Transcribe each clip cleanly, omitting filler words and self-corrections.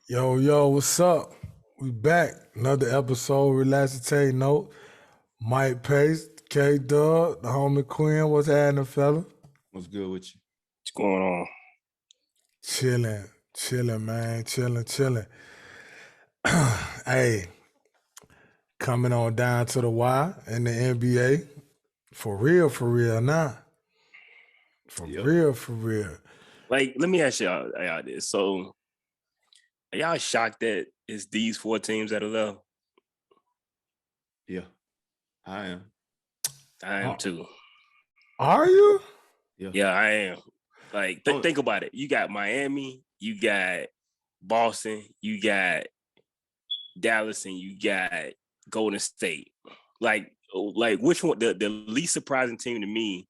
Yo, what's up? We back. Another episode, Relax and Take Note. Mike Pace, K Dub, the homie Quinn. What's happening, fella? What's good with you? What's going on? Chilling, man. Chilling. Hey, coming on down to the wire in the NBA. For real now. For real. Like, let me ask y'all this. So, are y'all shocked that it's these four teams that are left? Yeah, I am. I am too. Are you? Yeah, I am. Like, think about it. You got Miami, you got Boston, you got Dallas, and you got Golden State. Like which one? The least surprising team to me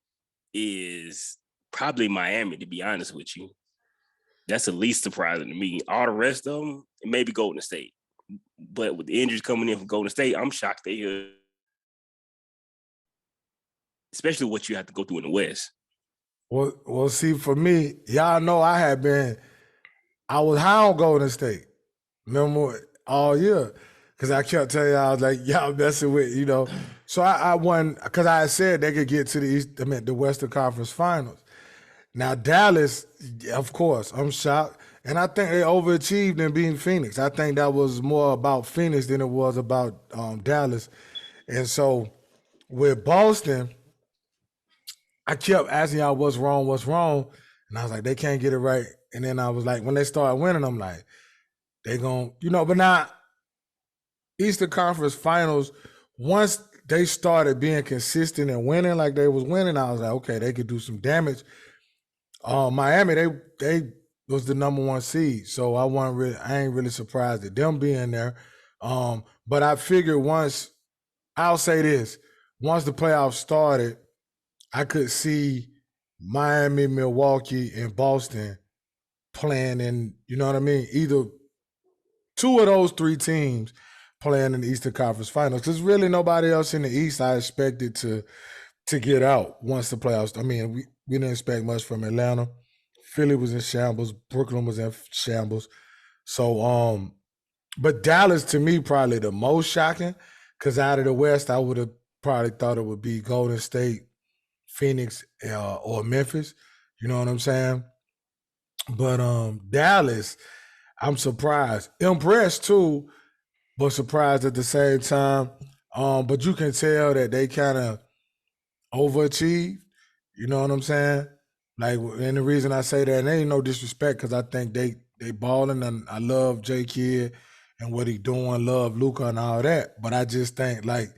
is probably Miami, to be honest with you. That's the least surprising to me. All the rest of them, maybe Golden State. But with the injuries coming in from Golden State, I'm shocked they here. Especially what you have to go through in the West. Well, see, for me, y'all know I was high on Golden State. Remember all year. Because I kept telling y'all, I was like, y'all messing with, So I won, because I had said they could get to the Western Conference Finals. Now, Dallas, of course, I'm shocked. And I think they overachieved in beating Phoenix. I think that was more about Phoenix than it was about Dallas. And so with Boston, I kept asking y'all what's wrong. And I was like, they can't get it right. And then I was like, when they started winning, I'm like, they gon', but now Eastern Conference Finals, once they started being consistent and winning like they was winning, I was like, okay, they could do some damage. Miami, they was the number one seed, so I ain't really surprised at them being there. But I figured I'll say this, once the playoffs started, I could see Miami, Milwaukee, and Boston playing in, you know what I mean? Either two of those three teams playing in the Eastern Conference Finals. Because really nobody else in the East I expected to get out once the playoffs. I mean, we didn't expect much from Atlanta. Philly was in shambles. Brooklyn was in shambles. So, but Dallas to me probably the most shocking, because out of the West, I would have probably thought it would be Golden State, Phoenix, or Memphis. You know what I'm saying? But Dallas, I'm surprised. Impressed too, but surprised at the same time. But you can tell that they kind of overachieved. You know what I'm saying? Like, and the reason I say that, and ain't no disrespect, because I think they balling, and I love J Kidd and what he doing, love Luka and all that. But I just think, like,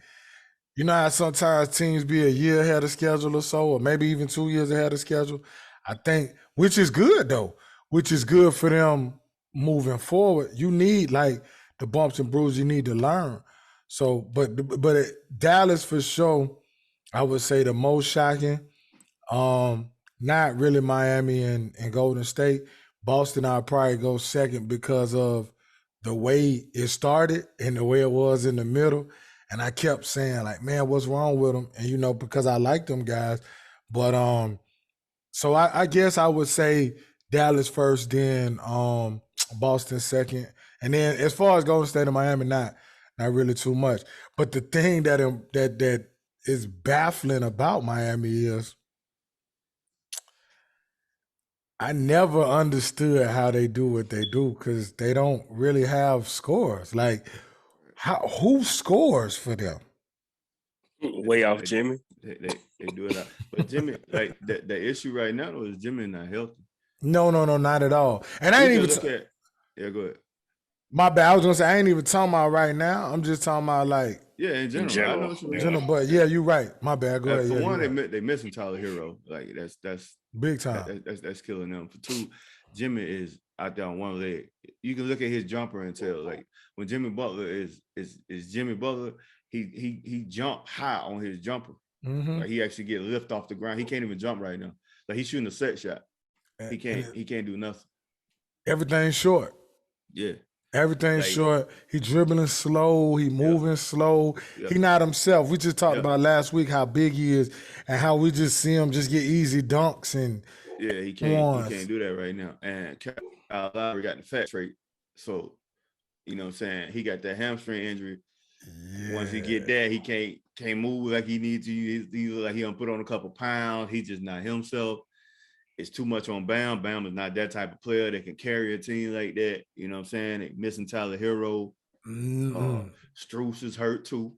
you know how sometimes teams be a year ahead of schedule or so, or maybe even 2 years ahead of schedule. I think, which is good though, which is good for them moving forward. You need like the bumps and bruises you need to learn. So, but Dallas for sure, I would say the most shocking. Not really Miami and Golden State. Boston, I'll probably go second because of the way it started and the way it was in the middle. And I kept saying, like, man, what's wrong with them? And because I like them guys. But so I guess I would say Dallas first, then Boston second. And then as far as Golden State and Miami, not really too much. But the thing that is baffling about Miami is I never understood how they do what they do, because they don't really have scores. Like, who scores for them? Way off Jimmy. They do it out. But Jimmy, like the issue right now is Jimmy not healthy. No, not at all. And I ain't even yeah, go ahead. My bad. I was gonna say I ain't even talking about right now. I'm just talking about like in general. I know what you mean. But yeah, you're right. My bad. Go ahead. For one, they missing Tyler Hero. Like that's big time. That's killing them. For two, Jimmy is out there on one leg. You can look at his jumper and tell, like, when Jimmy Butler is Jimmy Butler, he jump high on his jumper. Mm-hmm. Like, he actually get lift off the ground. He can't even jump right now. Like, he's shooting a set shot. He can't do nothing. Everything's short. Yeah. Everything's short. He dribbling slow. He moving slow. He not himself. We just talked about last week how big he is and how we just see him just get easy dunks and he can't do that right now. And Kyle Lowry got the fat trait. So, you know what I'm saying? He got that hamstring injury. Once he get Yeah. that, he can't move like he needs to. He look like he done put on a couple pounds. He's just not himself. It's too much on Bam. Bam is not that type of player that can carry a team like that. You know what I'm saying? They missing Tyler Hero. Mm-mm. Strus is hurt too.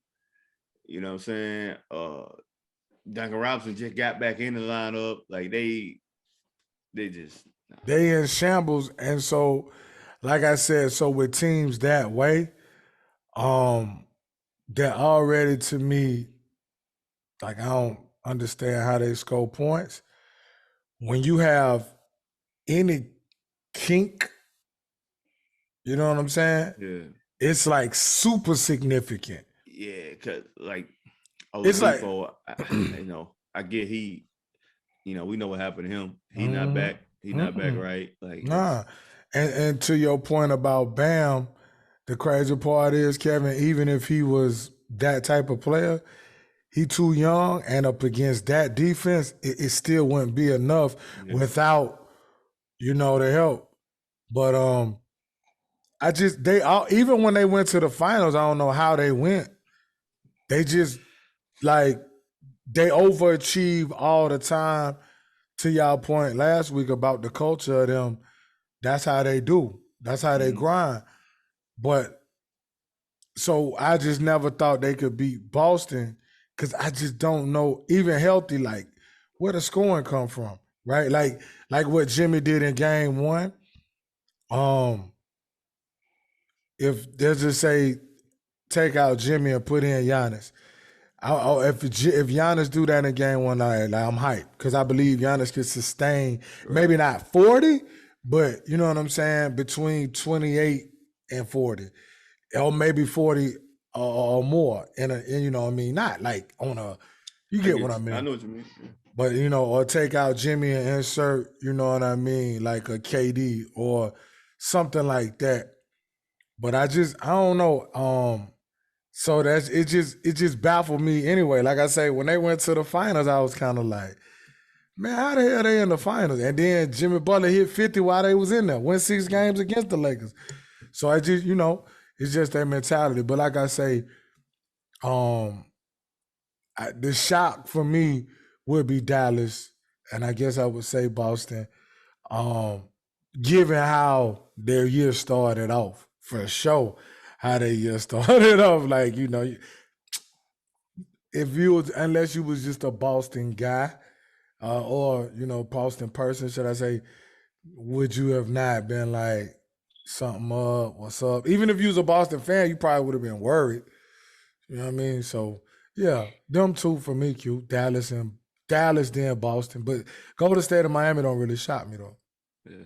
You know what I'm saying? Duncan Robinson just got back in the lineup. Like they just They in shambles. And so, like I said, so with teams that way, they're already to me, like I don't understand how they score points. When you have any kink, you know what I'm saying? yeah. It's like super significant. Yeah, cause like It's like Oladipo, you know, I get you know, we know what happened to him. He not mm, back. He not back right. Like it's nah. And to your point about Bam, the crazy part is, Kevin, even if he was that type of player, he too young, and up against that defense, it still wouldn't be enough yeah. without, the help. But I just they all even when they went to the finals, I don't know how they went. They just like they overachieve all the time. To y'all point last week about the culture of them, that's how they do. That's how they grind. But so I just never thought they could beat Boston because I just don't know, even healthy, like where the scoring come from, right? Like what Jimmy did in game one. If there's just say take out Jimmy and put in Giannis. If Giannis do that in game one, like I'm hyped because I believe Giannis could sustain maybe not 40, but you know what I'm saying, between 28 and 40, or maybe 40 or more. And you know what I mean, not like on a, you I get get what I you. I mean. know what you mean. Yeah. But or take out Jimmy and insert, you know what I mean, like a KD or something like that. But I don't know. So it just baffled me anyway. Like I say, when they went to the finals, I was kind of like, man, how the hell they in the finals? And then Jimmy Butler hit 50 while they was in there, win 6 games against the Lakers. So I just, it's just their mentality. But like I say, um, the shock for me would be Dallas, and I guess I would say Boston. Um, Given how their year started off, for sure, how their year started off, like if you was, unless you was just a Boston guy, or Boston person, should I say, would you have not been like something up, what's up? Even if you was a Boston fan, you probably would have been worried. You know what I mean? So yeah, them two for me, Q. Dallas, then Boston. But Golden State and Miami don't really shock me though. Yeah.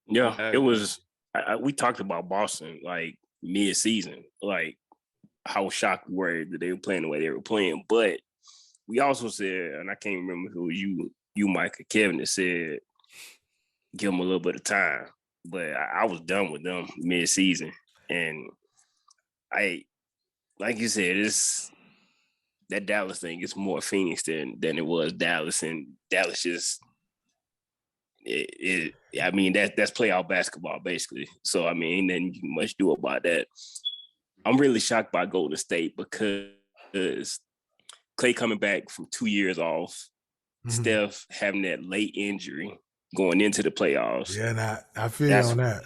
Yeah, I it agree. was. We talked about Boston like mid-season, like how shocked we were that they were playing the way they were playing. But we also said, and I can't remember who you, Mike, or Kevin, that said give them a little bit of time. But I was done with them mid-season, and like you said, it's that Dallas thing is more Phoenix than it was Dallas, and Dallas just I mean that's playoff basketball basically. So I mean, ain't nothing you can much do about that. I'm really shocked by Golden State because Clay coming back from 2 years off, Steph having that late injury going into the playoffs. Yeah, and I feel you on that.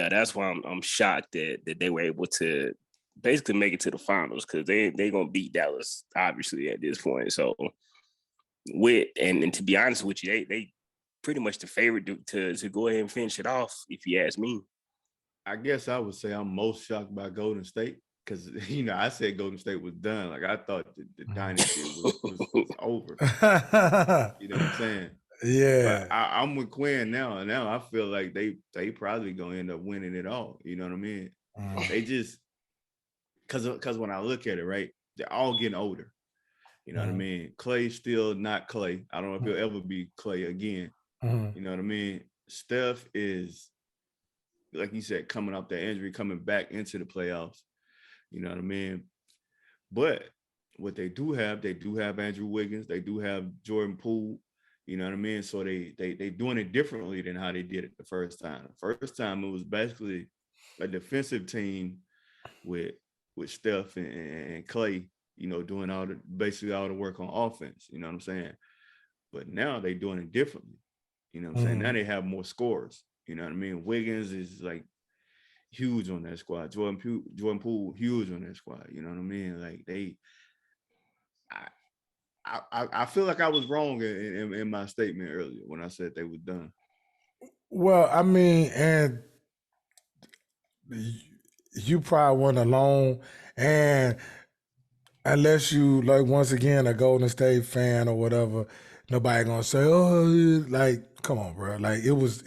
That's why I'm shocked that they were able to basically make it to the finals because they gonna beat Dallas obviously at this point. So and to be honest with you, they pretty much the favorite to go ahead and finish it off, if you ask me. I guess I would say I'm most shocked by Golden State because I said Golden State was done. Like I thought the dynasty was over. You know what I'm saying? But Yeah. I'm with Quinn now, and now I feel like they probably gonna end up winning it all. You know what I mean? They just because when I look at it, right, they're all getting older. You know what I mean? Clay's still not Clay. I don't know if he'll ever be Clay again. You know what I mean? Steph is, like you said, coming off that injury, coming back into the playoffs. You know what I mean? But what they do have Andrew Wiggins, they do have Jordan Poole. You know what I mean? So they doing it differently than how they did it the first time. The first time it was basically a defensive team with Steph and Clay, you know, doing basically all the work on offense. You know what I'm saying? But now they doing it differently. You know what I'm saying? Now they have more scores. You know what I mean? Wiggins is like huge on that squad. Jordan Poole huge on that squad. You know what I mean? Like I feel like I was wrong in my statement earlier when I said they were done. Well, I mean, and you probably weren't alone, and unless you like once again a Golden State fan or whatever, nobody gonna say, "Oh, like come on, bro." Like it was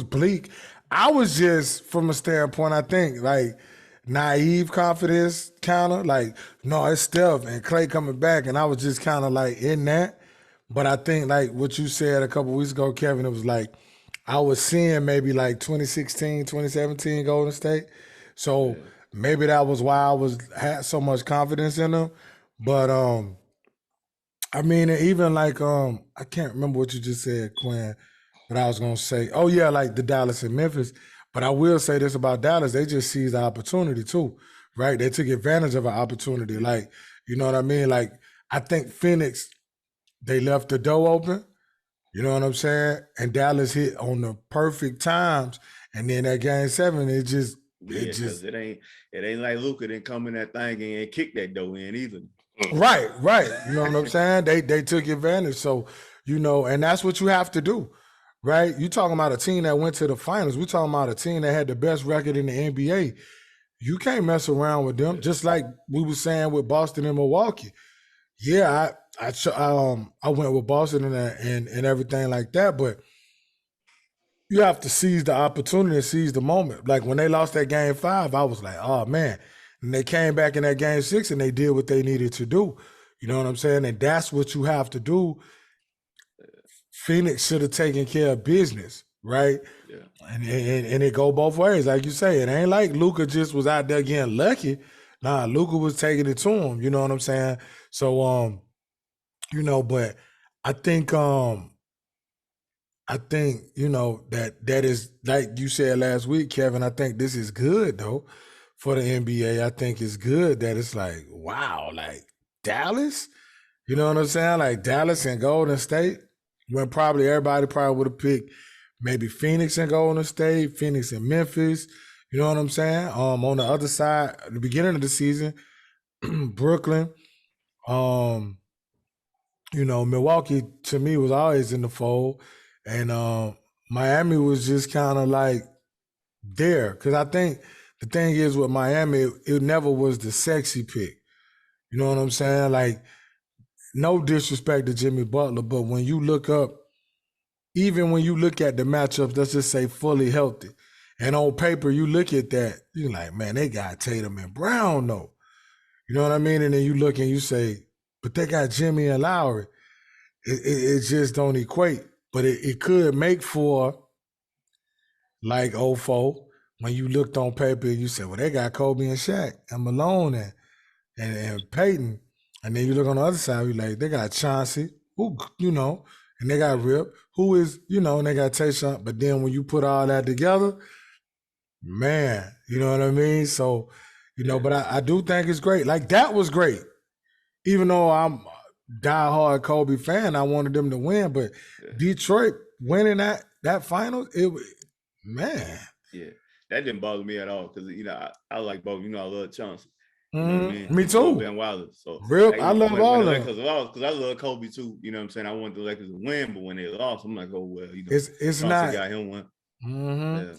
bleak. I was just from a standpoint, I think like naive confidence, kind of like no, it's Steph and Clay coming back, and I was just kind of like in that. But I think like what you said a couple weeks ago, Kevin, it was like I was seeing maybe like 2016, 2017 Golden State. So maybe that was why had so much confidence in them. But I mean, even like I can't remember what you just said, Quinn, but I was gonna say, oh yeah, like the Dallas and Memphis. But I will say this about Dallas, they just seized the opportunity too, right? They took advantage of an opportunity. Like, you know what I mean? Like, I think Phoenix, they left the door open. You know what I'm saying? And Dallas hit on the perfect times. And then that game 7, it ain't like Luka didn't come in that thing and kick that door in either. Right. You know what I'm saying? They took advantage. So, you know, and that's what you have to do, right? You talking about a team that went to the finals. We talking about a team that had the best record in the NBA. You can't mess around with them. Just like we were saying with Boston and Milwaukee. Yeah, I went with Boston and everything like that, but you have to seize the opportunity and seize the moment. Like when they lost that game 5, I was like, oh man. And they came back in that game 6 and they did what they needed to do. You know what I'm saying? And that's what you have to do. Phoenix should have taken care of business, right? Yeah. And it go both ways. Like you say, it ain't like Luka just was out there getting lucky. Nah, Luka was taking it to him. You know what I'm saying? So, you know, but I think, you know, that is, like you said last week, Kevin, I think this is good, though, for the NBA. I think it's good that it's like, wow, like Dallas? You know what I'm saying? Like Dallas and Golden State, when probably everybody would have picked maybe Phoenix and Golden State, Phoenix and Memphis. You know what I'm saying? On the other side, at the beginning of the season, Brooklyn, you know, Milwaukee to me was always in the fold. And Miami was just kind of like there. Because I think the thing is with Miami, it never was the sexy pick. You know what I'm saying? Like, no disrespect to Jimmy Butler, but when you look up, even when you look at the matchups, let's just say fully healthy, and on paper you look at that, you're like, man, they got Tatum and Brown though. You know what I mean? And then you look and you say, but they got Jimmy and Lowry. It just don't equate. But it could make for like 04 when you looked on paper and you said, well, they got Kobe and Shaq and Malone and Peyton. And then you look on the other side, you're like, they got Chauncey, who, you know, and they got Rip, who is, you know, and they got Tayshaun. But then when you put all that together, man, you know what I mean? So, you know, but I do think it's great. Like, that was great. Even though I'm a diehard Kobe fan, I wanted them to win. But Detroit winning that final, man. Yeah, that didn't bother me at all because, you know, I like both. You know, I love Chauncey. You know what I mean? Me too. Ben Wilder. So Rip, I love all of them. Because I love Kobe too. You know what I'm saying? I want the Lakers to win, but when they lost, I'm like, oh well, you know, it's Chauncey not. Got him one. Yeah.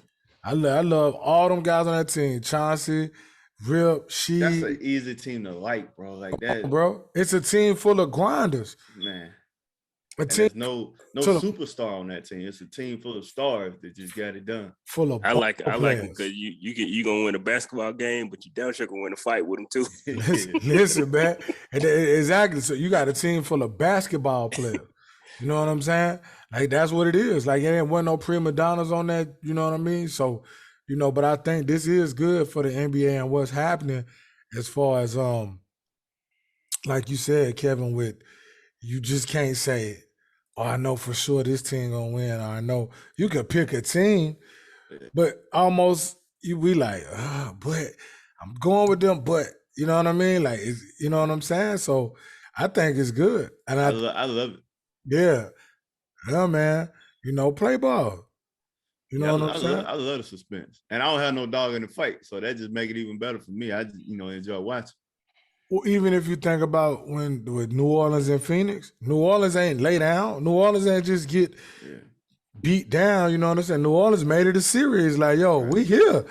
I love all them guys on that team. Chauncey, Rip, Sheed. That's an easy team to like, bro. Like that, bro. It's a team full of grinders, man. There's no superstar on that team. It's a team full of stars that just got it done. Full of I like it because you gonna win a basketball game, but you damn sure gonna win a fight with them too. Listen, man. Exactly. So you got a team full of basketball players. You know what I'm saying? Like that's what it is. Like there wasn't no prima donnas on that. You know what I mean? So, you know, but I think this is good for the NBA and what's happening as far as like you said, Kevin, with you just can't say, oh, I know for sure this team gonna win. Or I know you could pick a team, but almost we like, but I'm going with them, but you know what I mean? Like, you know what I'm saying? So I think it's good. And I love it. yeah, man, you know, play ball. You know Yeah, what I'm saying? I love the suspense. And I don't have no dog in the fight. So that just make it even better for me. I just, enjoy watching. Well, even if you think about when with New Orleans and Phoenix, New Orleans ain't lay down. New Orleans ain't just get beat down. You know what I'm saying? New Orleans made it a series. Like, yo, we here.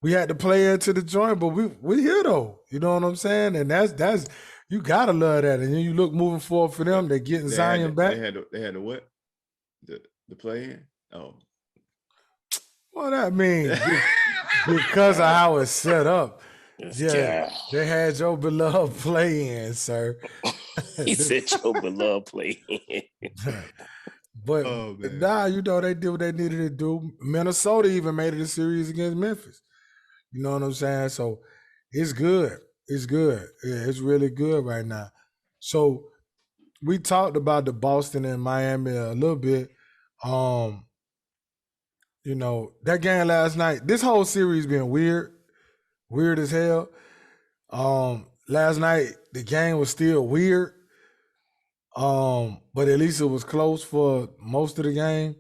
We had to play into the joint, but we here though. You know what I'm saying? And that's you gotta love that. And then you look moving forward for them. They're getting Zion back. They had the what? The play in? Oh. What that mean? Because of how it's set up. Yeah, they had your beloved play in, sir. He said your beloved play in. But nah, you know, they did what they needed to do. Minnesota even made it a series against Memphis. You know what I'm saying? So it's good. It's good. Yeah, it's really good right now. So we talked about the Boston and Miami a little bit. You know, that game last night, this whole series been weird as hell. Last night the game was still weird. But at least it was close for most of the game.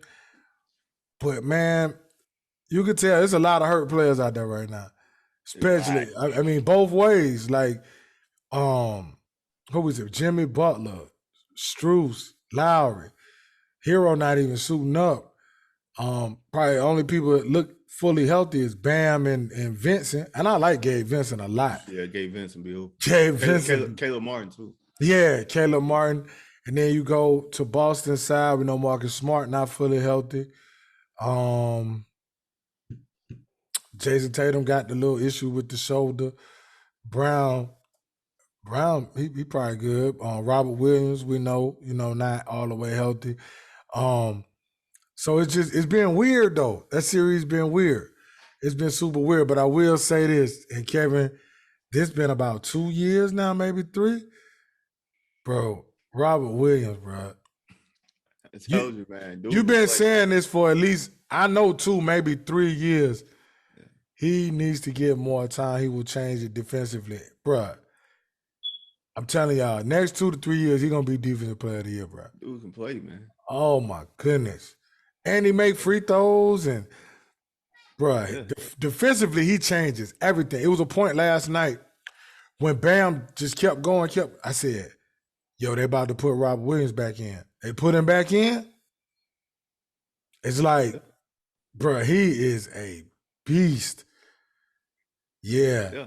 But man, you could tell there's a lot of hurt players out there right now. Especially, I mean, both ways. Like, who was it? Jimmy Butler, Strus, Lowry, Hero not even suiting up. Probably only people that look fully healthy is Bam and Vincent. And I like Gabe Vincent a lot. Yeah, Gabe Vincent, Bill. Gabe Vincent. Caleb Martin, too. Yeah, Caleb Martin. And then you go to Boston side, we know Marcus Smart not fully healthy. Jason Tatum got the little issue with the shoulder. Brown, he probably good. Robert Williams, we know, not all the way healthy. So it's been weird though. That series been weird. It's been super weird. But I will say this, and Kevin, this been about 2 years now, maybe 3. Bro, Robert Williams, bro. I told you, man. You've been saying this for at least, I know 2, maybe 3 years. Yeah. He needs to get more time. He will change it defensively. Bro, I'm telling y'all, next 2 to 3 years, he's going to be defensive player of the year, bro. Dude can play, man. Oh, my goodness. And he make free throws and, bro, defensively, he changes everything. It was a point last night when Bam just kept going, I said, yo, they about to put Robert Williams back in. They put him back in. It's like, bro, he is a beast. Yeah.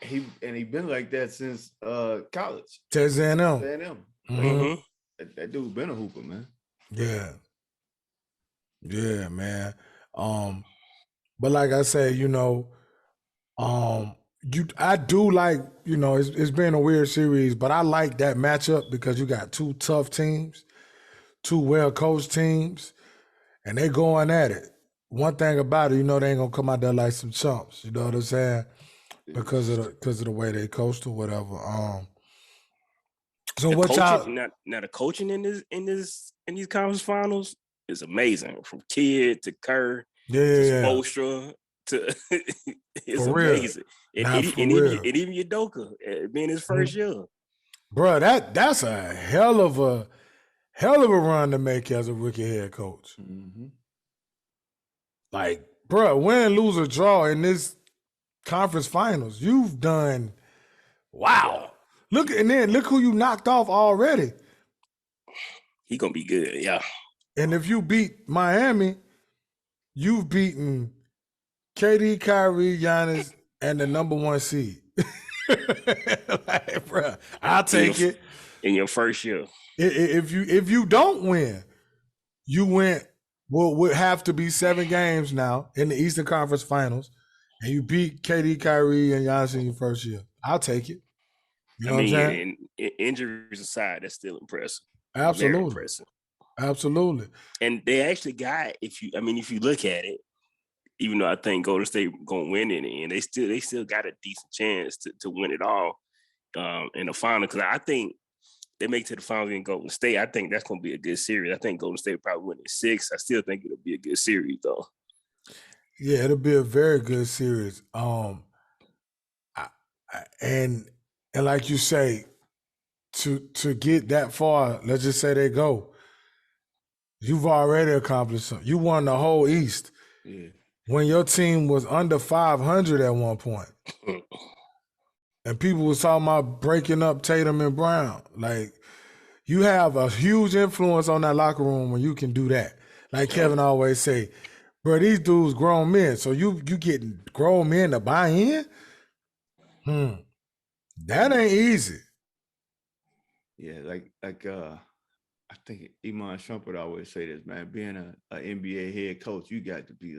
He been like that since college. Texas A&M. Mm-hmm. That dude been a hooper, man. Yeah. Yeah, man. But like I say, I do like, it's been a weird series, but I like that matchup because you got 2 tough teams, 2 well-coached teams, and they going at it. One thing about it, they ain't gonna come out there like some chumps. You know what I'm saying? Because of the way they coached or whatever. So the what coaching, y'all? Now the coaching in these conference finals is amazing. From Kidd to Kerr, to Spoelstra to it's for amazing. And even Udoka being his first year. Bro, that's a hell of a run to make as a rookie head coach. Mm-hmm. Like, bro, win, lose, or draw in this conference finals, you've done wow. Look who you knocked off already. He gonna be good, yeah. And if you beat Miami, you've beaten KD, Kyrie, Giannis, and the number 1 seed. Like, bro, I'll take it. In your first year. If you don't win, you went would have to be 7 games now in the Eastern Conference Finals, and you beat KD, Kyrie, and Giannis in your first year. I'll take it. You know what I'm saying? Injuries aside, that's still impressive. Absolutely. Very impressive. Absolutely. And they actually got, if you look at it, even though I think Golden State gonna win in the end, they still got a decent chance to win it all in the final. Because I think they make it to the finals in Golden State, I think that's going to be a good series. I think Golden State will probably win in 6. I still think it'll be a good series, though. Yeah, it'll be a very good series. And like you say, to get that far, let's just say they go, you've already accomplished something. You won the whole East. Yeah. When your team was under 500 at one point. And people was talking about breaking up Tatum and Brown. Like, you have a huge influence on that locker room when you can do that. Like Kevin always say, bro, these dudes grown men. So you getting grown men to buy in? That ain't easy. Yeah, like I think Iman Shumpert always say this, man. Being an NBA head coach, you got to be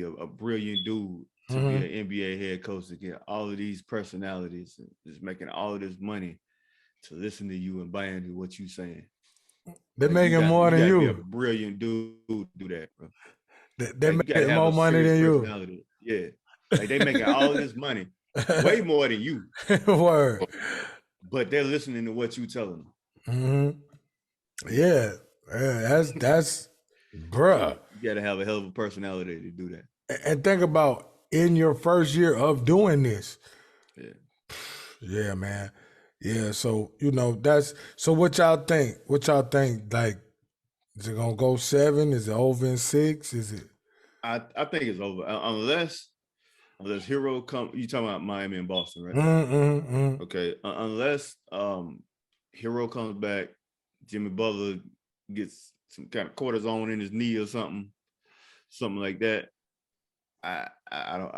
a brilliant dude to be an NBA head coach, to get all of these personalities and just making all of this money to listen to you and buy into what you saying. They're making more than you. Be a brilliant dude to do that, bro. They're making more money than you. Yeah, like they making all of this money, way more than you. Word. But they're listening to what you telling them. Yeah, that's bruh. You got to have a hell of a personality to do that. And think about in your first year of doing this. Yeah, man. Yeah, so so what y'all think? What y'all think? Like, is it gonna go 7? Is it over in 6? Is it? I think it's over unless Hero come. You talking about Miami and Boston, right? Okay, unless Hero comes back, Jimmy Butler gets some kind of cortisone in his knee or something like that. I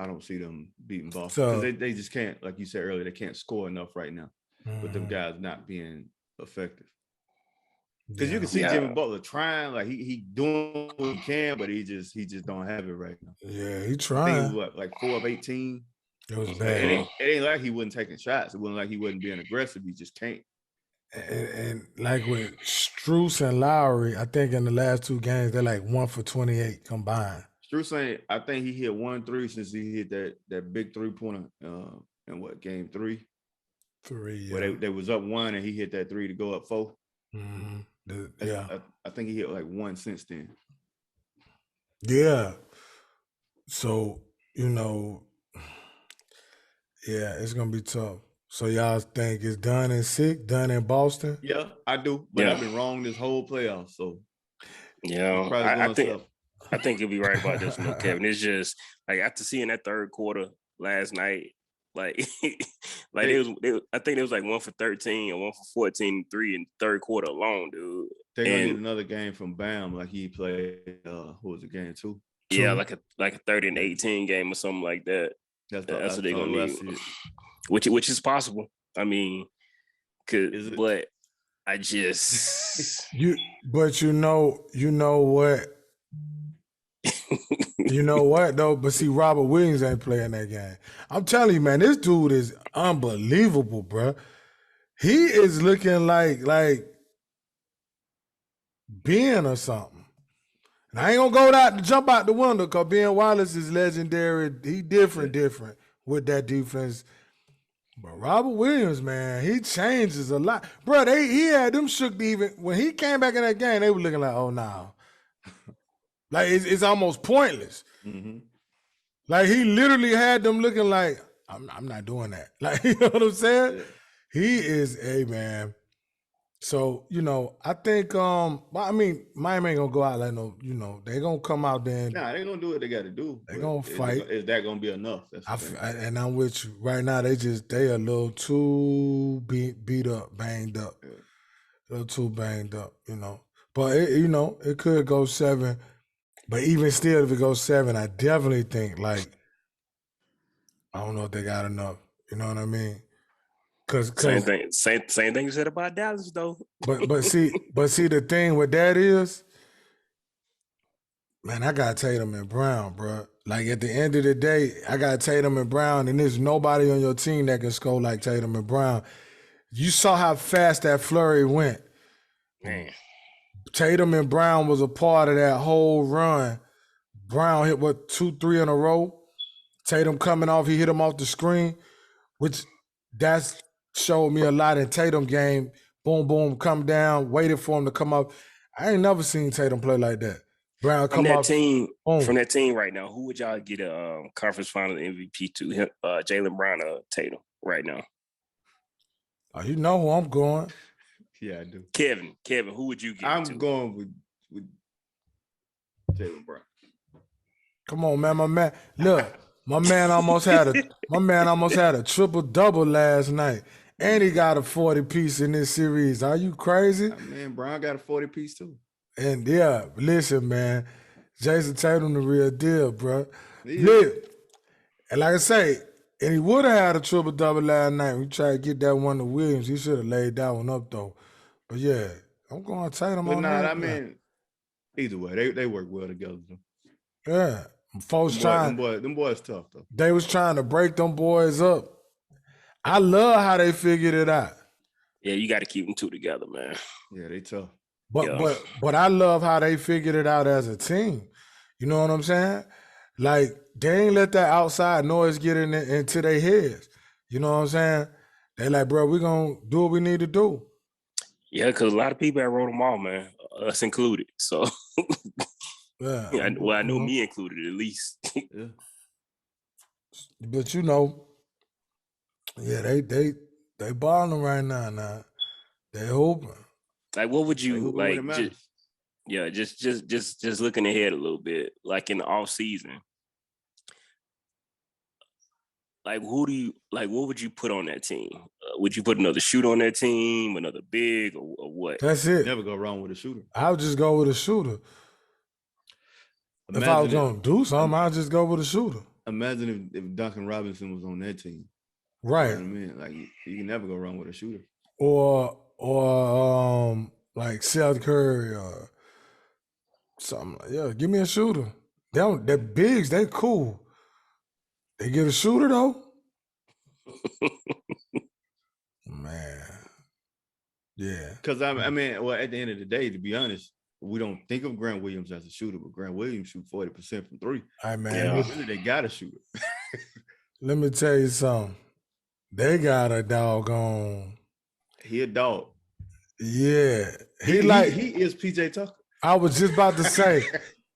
don't see them beating Boston because they just can't, like you said earlier, they can't score enough right now with them guys not being effective. Because you can see Jimmy Butler trying, like he doing what he can, but he just don't have it right now. Yeah, he trying. I think he was like 4 of 18. It was bad. It ain't like he wasn't taking shots. It wasn't like he wasn't being aggressive. He just can't. And like with Strus and Lowry, I think in the last 2 games they're like 1 for 28 combined. Strus, I think he hit 1 3 since he hit that big 3-pointer in what, game 3? 3, yeah. Where they was up 1 and he hit that 3 to go up 4. I think he hit like 1 since then. Yeah. So, it's gonna be tough. So y'all think it's done in 6, done in Boston? Yeah, I do. But I've been wrong this whole playoff. So I think you'll be right about this one, Kevin. It's just like after seeing that third quarter last night, like I think it was like 1 for 13 and 1 for 14, 3 in the third quarter alone, dude. They're gonna get another game from Bam, like he played. Who was the game 2? Yeah, like a 30 and 18 game or something like that. That's what they're gonna need. Which is possible. I mean, but I just but you know what? You know what though? But see, Robert Williams ain't playing that game. I'm telling you, man, this dude is unbelievable, bro. He is looking like Ben or something. And I ain't gonna jump out the window because Ben Wallace is legendary. He different with that defense. But Robert Williams, man, he changes a lot. Bro, he had them shook even when he came back in that game, they were looking like, oh no. Like it's almost pointless. Mm-hmm. Like he literally had them looking like, I'm not doing that. Like, you know what I'm saying? Yeah. He is a man. So, I think I mean, Miami ain't gonna go out like no, they gonna come out there and they gonna do what they gotta do. They gonna fight. Is that gonna be enough? And I'm with you. Right now they a little too beat up, banged up. Yeah. A little too banged up, But it could go 7. But even still, if it goes 7, I definitely think I don't know if they got enough. You know what I mean? Cause same thing you said about Dallas though. But see the thing with that is, man, I got Tatum and Brown, bro. Like at the end of the day, I got Tatum and Brown, and there's nobody on your team that can score like Tatum and Brown. You saw how fast that flurry went. Man. Tatum and Brown was a part of that whole run. Brown hit 2, 3 in a row. Tatum coming off, he hit him off the screen, which that's showed me a lot in Tatum game. Boom, boom, come down, waited for him to come up. I ain't never seen Tatum play like that. Brown From come that up, team, boom. from that team right now, who would y'all get a conference final MVP to? Him, Jaylen Brown or Tatum right now? Oh, you know who I'm going. Yeah, I do. Kevin, who would you get? I'm going with Jaylen Brown. Come on, man, my man. Look, my man almost had a triple-double last night. And he got a 40-piece in this series. Are you crazy? Man, Brown got a 40-piece too. And yeah, listen, man. Jason Tatum the real deal, bro. Yeah. Look, and like I say, and he would have had a triple-double last night. We tried to get that one to Williams. He should have laid that one up, though. But yeah, I'm going to Tatum But on nah, that. I mean, either way, they work well together. Yeah. Folks trying. Them boys tough, though. They was trying to break them boys up. I love how they figured it out. Yeah, you got to keep them two together, man. Yeah, they tough. But I love how they figured it out as a team. You know what I'm saying? Like, they ain't let that outside noise get into their heads. You know what I'm saying? They like, bro, we gonna do what we need to do. Yeah, because a lot of people have wrote them all, man, us included. So, yeah. I know me included at least. Yeah. But you know, yeah, they balling right now. They hoping. Like, what would you like? Just, just looking ahead a little bit, like in the off season. Like, who do you like? What would you put on that team? Would you put another shooter on that team, another big, or what? That's it. Never go wrong with a shooter. I would just go with a shooter. If I was gonna do something, I'd just go with a shooter. Imagine if Duncan Robinson was on that team. Right. You know what I mean? Like, you can never go wrong with a shooter. Or like Seth Curry or something. Yeah, give me a shooter. They're bigs, they cool. They get a shooter though. Man. Yeah. Because I mean, well, at the end of the day, to be honest, we don't think of Grant Williams as a shooter, but Grant Williams shoot 40% from three. Hey, man. Really, they got a shooter. Let me tell you something. They got a doggone. He a dog. Yeah. He is PJ Tucker. I was just about to say,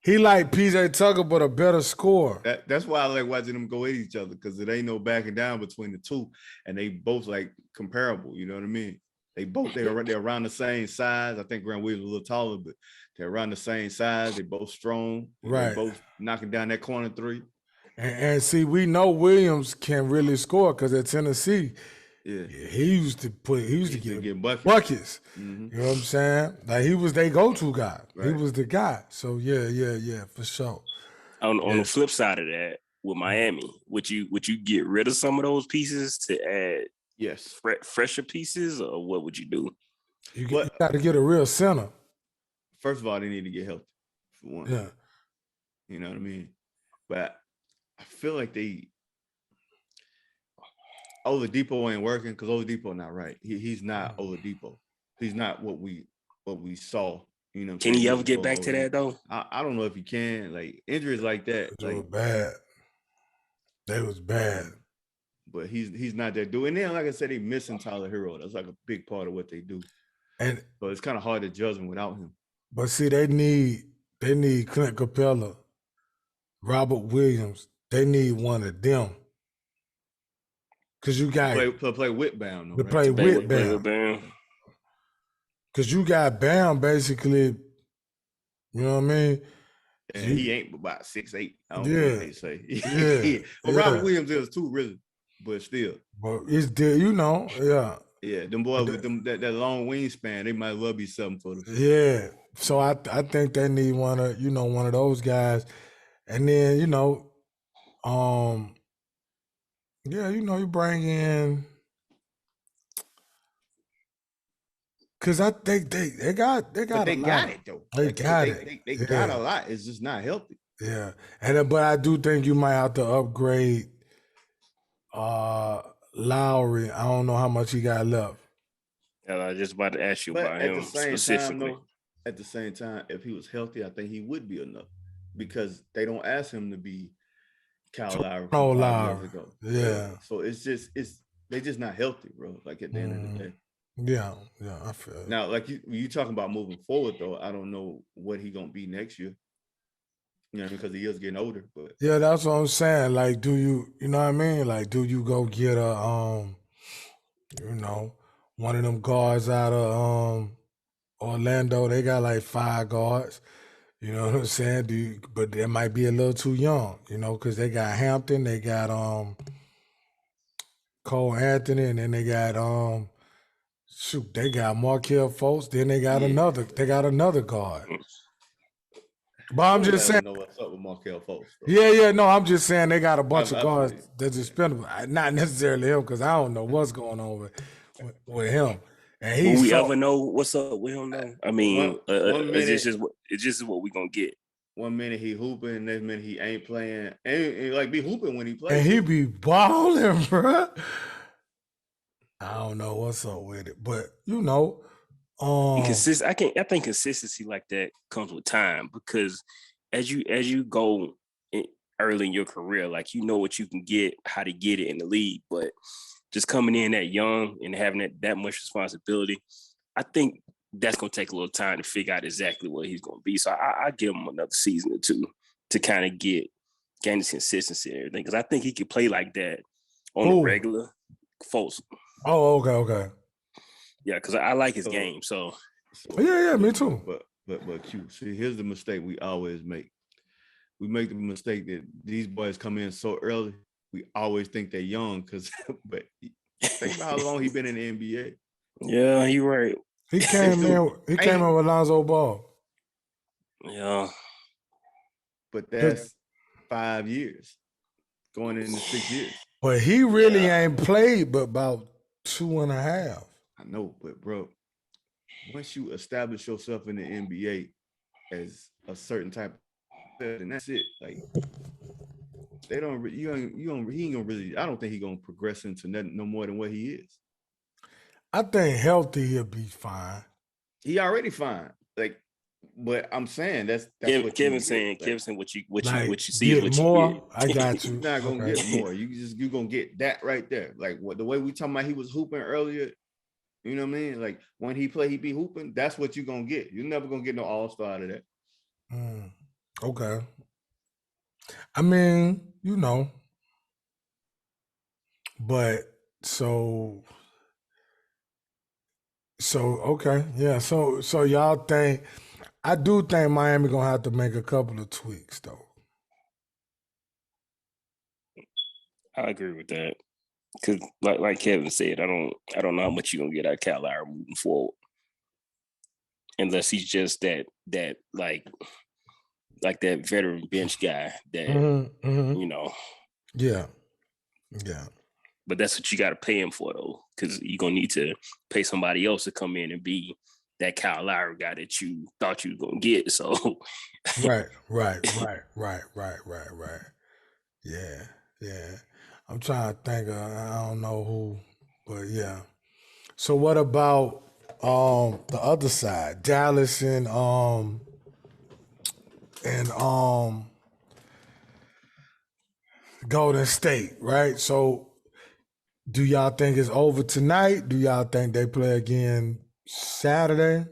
he like PJ Tucker, but a better scorer. That's why I like watching them go at each other, because it ain't no backing down between the two, and they both like comparable. You know what I mean? They're around the same size. I think Grant Williams is a little taller, but they're around the same size. They both strong. Right. They both knocking down that corner three. And see, we know Williams can really score because at Tennessee, yeah, he used to get buckets. Mm-hmm. You know what I'm saying? Like, he was their go-to guy. Right. He was the guy. So yeah, for sure. On the flip side of that, with Miami, would you get rid of some of those pieces to add fresher pieces, or what would you do? You got to get a real center. First of all, they need to get healthy for one. Yeah. You know what I mean? But I feel like Oladipo ain't working because Oladipo not right. He's not Oladipo. He's not what we saw. You know, can he ever get back to that though? I don't know if he can. Like, injuries like that, they were bad. They was bad. But he's not that dude. And then, like I said, they missing Tyler Hero. That's like a big part of what they do. And but it's kind of hard to judge them without him. But see, they need Clint Capella, Robert Williams. They need one of them. Cause you got play with Bam. To play with Bam. Cause you got Bam basically. You know what I mean? And he ain't about 6'8". I don't know what they say. Yeah. But Robert Williams is too, really, but still. But it's there, you know. Yeah. Yeah, them boys with them that long wingspan, they might well be something for them. Yeah. So I think they need one of those guys. And then, you bring in, because I think they got it though. They got it. They got a lot. It's just not healthy. Yeah. But I do think you might have to upgrade Lowry. I don't know how much he got left. Yeah, I was just about to ask you about him specifically. At the same time, if he was healthy, I think he would be enough, because they don't ask him to be Kyle Lowry. Lowry. Yeah. So it's they just not healthy, bro. Like at the end of the day. Yeah, I feel it. Now, like you talking about moving forward though, I don't know what he gonna be next year. You know, because he is getting older. But yeah, that's what I'm saying. Like, do you know what I mean? Like, do you go get a one of them guards out of Orlando? They got like 5 guards. You know what I'm saying? But they might be a little too young, because they got Hampton, they got Cole Anthony, and then they got they got Markelle Fultz, then they got another guard. But I'm just saying, know what's up with Markelle Fultz. Yeah, no, I'm just saying they got a bunch of guards that's expendable. Not necessarily him, because I don't know what's going on with him. And will we ever know what's up with him though? I mean, it's just what we gonna get. 1 minute he hooping, next minute he ain't playing, and like be hooping when he plays. And he be balling, bro. I don't know what's up with it, but I think consistency like that comes with time, because as you go early in your career, like what you can get, how to get it in the league, but just coming in that young and having that much responsibility, I think that's gonna take a little time to figure out exactly what he's gonna be. So I give him another season or two to kind of gain his consistency and everything, because I think he could play like that on the regular. Fultz. Oh, okay. Yeah, because I like his game. So yeah, me too. But Q, see, here's the mistake we always make. We make the mistake that these boys come in so early. We always think they're young, but think about how long he been in the NBA. Yeah, you're right. He came in with Lonzo Ball. Yeah. But that's 5 years. Going into 6 years. But he really ain't played but about 2.5. I know, but bro, once you establish yourself in the NBA as a certain type of player, then that's it. Like they don't he ain't gonna really, I don't think he's gonna progress into nothing no more than what he is. I think healthy he'll be fine. He already fine. Like, but I'm saying that's what Kevin's saying. Like, Kevin's saying what you see is what more, you get. I got you. You're not gonna get more. You're gonna get that right there. Like the way we talking about he was hooping earlier. You know what I mean? Like when he be hooping, that's what you're gonna get. You're never gonna get no all-star out of that. Okay. I mean, but so okay, yeah. So y'all think, I do think Miami gonna have to make a couple of tweaks though. I agree with that. Because like Kevin said, I don't know how much you're gonna get out of Kyle Lowry moving forward, unless he's just that like that veteran bench guy that Yeah. But that's what you got to pay him for though, because you're gonna need to pay somebody else to come in and be that Kyle Lowry guy that you thought you were gonna get. So right. Yeah. I'm trying to think. I don't know who, but yeah. So what about the other side, Dallas and Golden State, right? So do y'all think it's over tonight? Do y'all think they play again Saturday?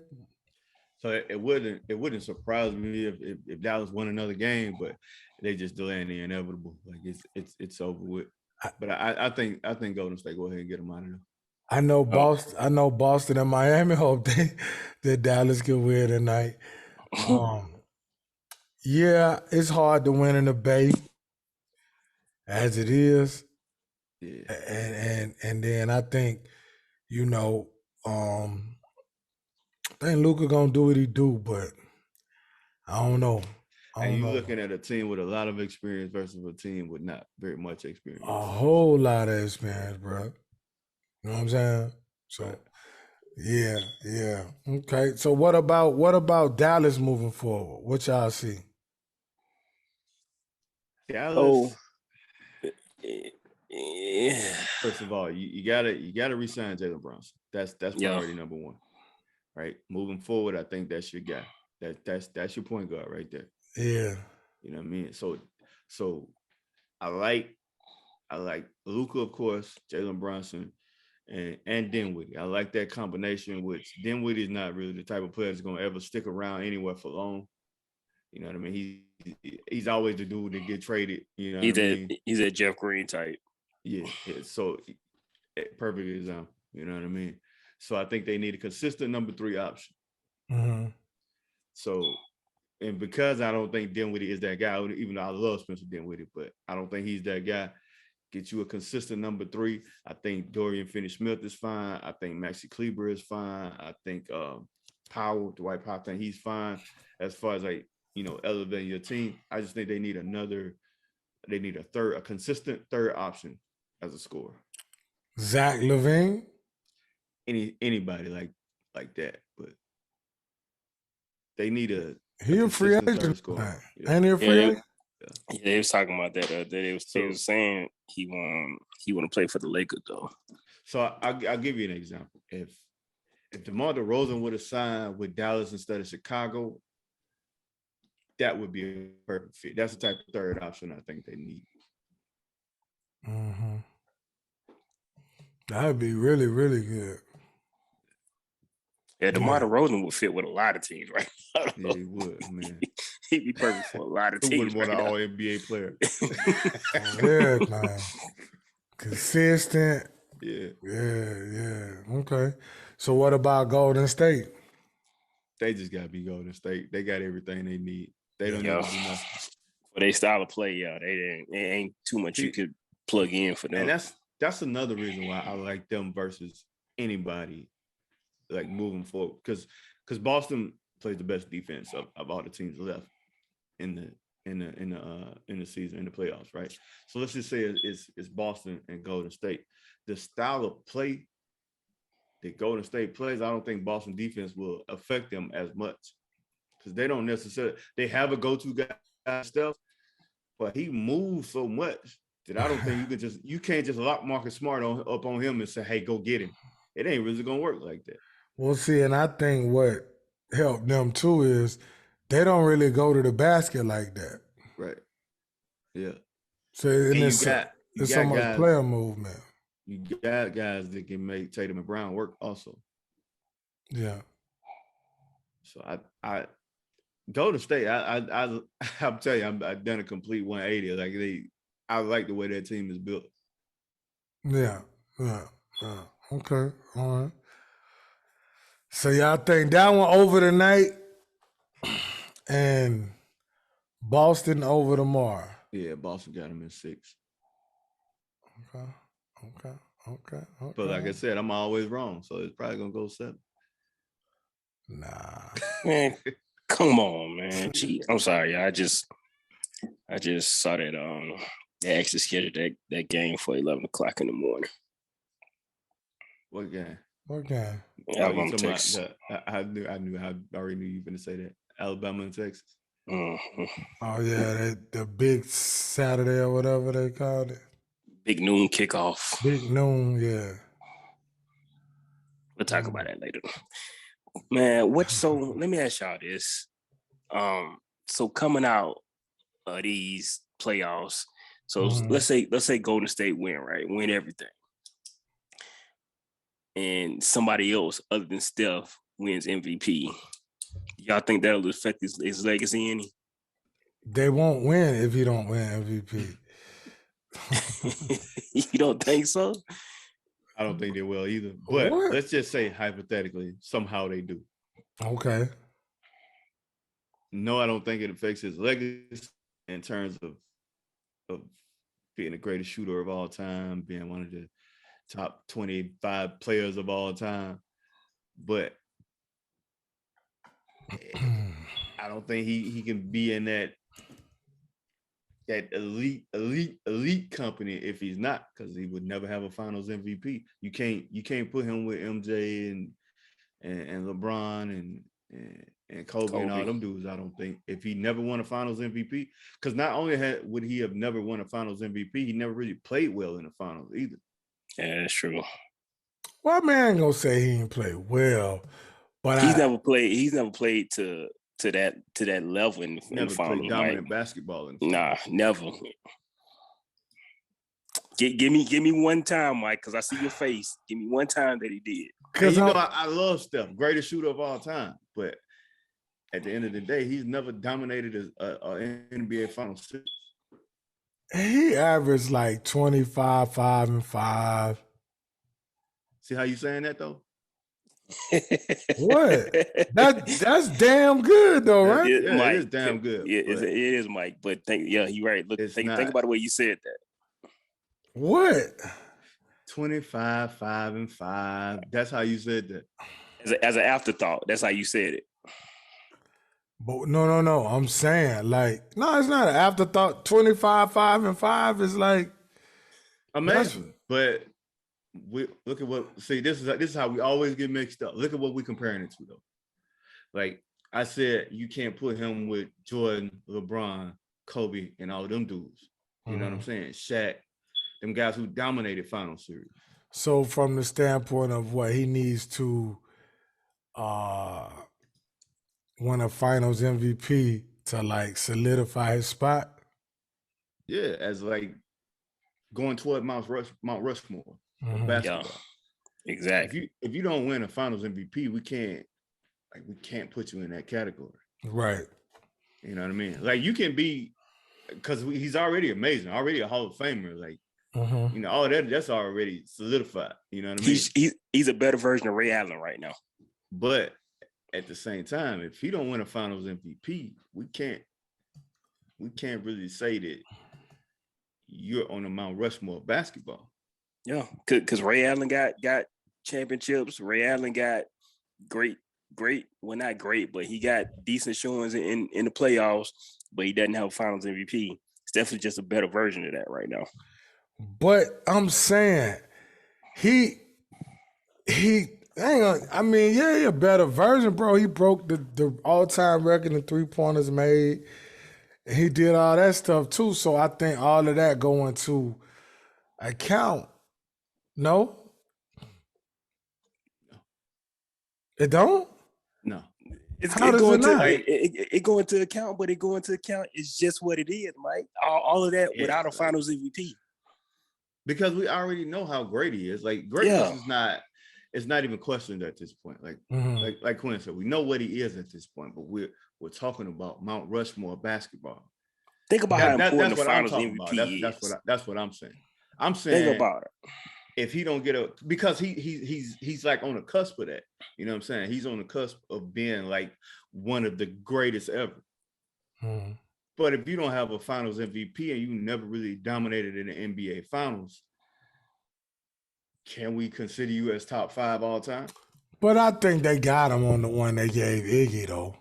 So it wouldn't surprise me if Dallas won another game, but they just delaying the inevitable. Like it's over with. But I think Golden State go ahead and get them out of there. I know Boston and Miami hope that Dallas can win tonight. Yeah, it's hard to win in the Bay as it is. Yeah. And then I think, I think Luka gonna do what he do, but I don't know. And you're looking at a team with a lot of experience versus a team with not very much experience. A whole lot of experience, bro. You know what I'm saying? So, yeah. Okay. So what about Dallas moving forward? What y'all see? Dallas. Yeah. First of all, you gotta resign Jalen Brunson. That's priority number one, right? Moving forward, I think that's your guy. That's your point guard right there. Yeah. You know what I mean? So I like I like Luka, of course, Jalen Brunson, and Dinwiddie. I like that combination, which Dinwiddie is not really the type of player that's going to ever stick around anywhere for long. You know what I mean? He's always the dude that get traded. You know what I mean? He's a Jeff Green type. Yeah. So perfect example. You know what I mean? So I think they need a consistent number 3 option. Mm-hmm. So, and because I don't think Dinwiddie is that guy, even though I love Spencer Dinwiddie, but I don't think he's that guy. Get you a consistent number 3. I think Dorian Finney-Smith is fine. I think Maxi Kleber is fine. I think Dwight Powell, I think he's fine as far as like, you know, elevating your team. I just think they need a consistent third option as a scorer. Zach LaVine? Anybody like that, but they need a free agent. Ain't he a free agent? Yeah, they was talking about that. They was saying he want to play for the Lakers though. So I'll give you an example. If DeMar DeRozan would have signed with Dallas instead of Chicago, that would be a perfect fit. That's the type of third option I think they need. Mm-hmm. That'd be really, really good. Yeah, DeMar DeRozan would fit with a lot of teams, right? Yeah, he would, man. He'd be perfect for a lot of teams. Who wouldn't want an all-NBA player? Yeah, man. Consistent. Yeah. Yeah. Okay. So what about Golden State? They just got to be Golden State. They got everything they need. They don't need to do nothing. For their style of play, it ain't too much you could plug in for them. And that's another reason why I like them versus anybody, like moving forward. Because Boston plays the best defense of all the teams left in the season, in the playoffs, right? So let's just say it's Boston and Golden State. The style of play that Golden State plays, I don't think Boston defense will affect them as much, because they don't necessarily, they have a go-to guy stuff, but he moves so much that I don't think you can't just lock Marcus Smart up on him and say, hey, go get him. It ain't really gonna work like that. Well, see, and I think what helped them too is they don't really go to the basket like that. Right. Yeah. So it's so much guys, player movement. You got guys that can make Tatum and Brown work also. Yeah. So I Golden State, I'm telling you, I've done a complete 180. Like I like the way that team is built. Yeah. Okay. All right. So y'all think that one over tonight and Boston over tomorrow? Yeah, Boston got them in 6. Okay. But like I said, I'm always wrong, so it's probably gonna go 7. Nah. Man, come on, man. Gee, I'm sorry, I just saw that they actually scheduled that game for 11 o'clock in the morning. What game? Alabama, Texas. I already knew you were gonna say that. Alabama and Texas. Mm-hmm. Oh yeah, the big Saturday or whatever they called it. Big noon kickoff. Big noon, yeah. We'll talk about that later. Man, so let me ask y'all this. So coming out of these playoffs, so let's say Golden State win everything. And somebody else other than Steph wins MVP. Y'all think that'll affect his legacy any? They won't win if he don't win MVP. You don't think so? I don't think they will either. But let's just say hypothetically, somehow they do. Okay. No, I don't think it affects his legacy in terms of being the greatest shooter of all time, being one of the top 25 players of all time. But I don't think he can be in that elite company if he's not, because he would never have a Finals MVP. You can't put him with MJ and LeBron and Kobe and all them dudes. I don't think, if he never won a Finals MVP, because not only would he have never won a Finals MVP, he never really played well in the Finals either. Yeah, that's true. Well, man, ain't gonna say he ain't play well, but he's never played to that level in the never Finals. Played dominant basketball. Nah, never. Give me one time, Mike, because I see your face. Give me one time that he did. And you know, I love Steph, greatest shooter of all time. But at the end of the day, he's never dominated an NBA Finals series. He averaged like 25, 5, and 5. See how you saying that though? What? That's damn good though, right? Yeah, Mike, it is damn good. Yeah, it is, Mike. But you're right. Look, think about the way you said that. What? 25, 5, and 5. That's how you said that. As an afterthought, that's how you said it. But no. I'm saying, like, no, it's not an afterthought. 25, 5, and 5 is like amazing. But we look at this is how we always get mixed up. Look at what we're comparing it to though. Like I said, you can't put him with Jordan, LeBron, Kobe, and all them dudes. You know what I'm saying? Shaq, them guys who dominated final series. So from the standpoint of what he needs to win a finals MVP to like solidify his spot. Yeah, as like going toward Mount Rushmore. Basketball. Yeah, exactly. If you don't win a finals MVP, we can't put you in that category. Right. You know what I mean? Like you can be, because he's already amazing, already a Hall of Famer. Like you know, all that's already solidified. You know what I mean? He's a better version of Ray Allen right now. But at the same time, if he don't win a finals MVP, we can't really say that you're on the Mount Rushmore of basketball. Yeah, because Ray Allen got championships. Ray Allen got great, well, not great, but he got decent showings in the playoffs, but he doesn't have a finals MVP. It's definitely just a better version of that right now. But I'm saying he hang on. I mean, yeah, he a better version, bro. He broke the all-time record in 3-pointers made. He did all that stuff too. So I think all of that going to account. No? It don't? No. It go into account, but it go into account. It's just what it is, Mike. All of that without a finals MVP. Because we already know how great he is. Like greatness is not, it's not even questioned at this point. Like like Quinn said, we know what he is at this point, but we're talking about Mount Rushmore basketball. Think about how important the finals MVP is. That's what I'm saying. I'm saying think about it. If he don't get because he's like on the cusp of that. You know what I'm saying? He's on the cusp of being like one of the greatest ever. But if you don't have a finals MVP and you never really dominated in the NBA finals, can we consider you as top 5 all time? But I think they got him on the one they gave Iggy though.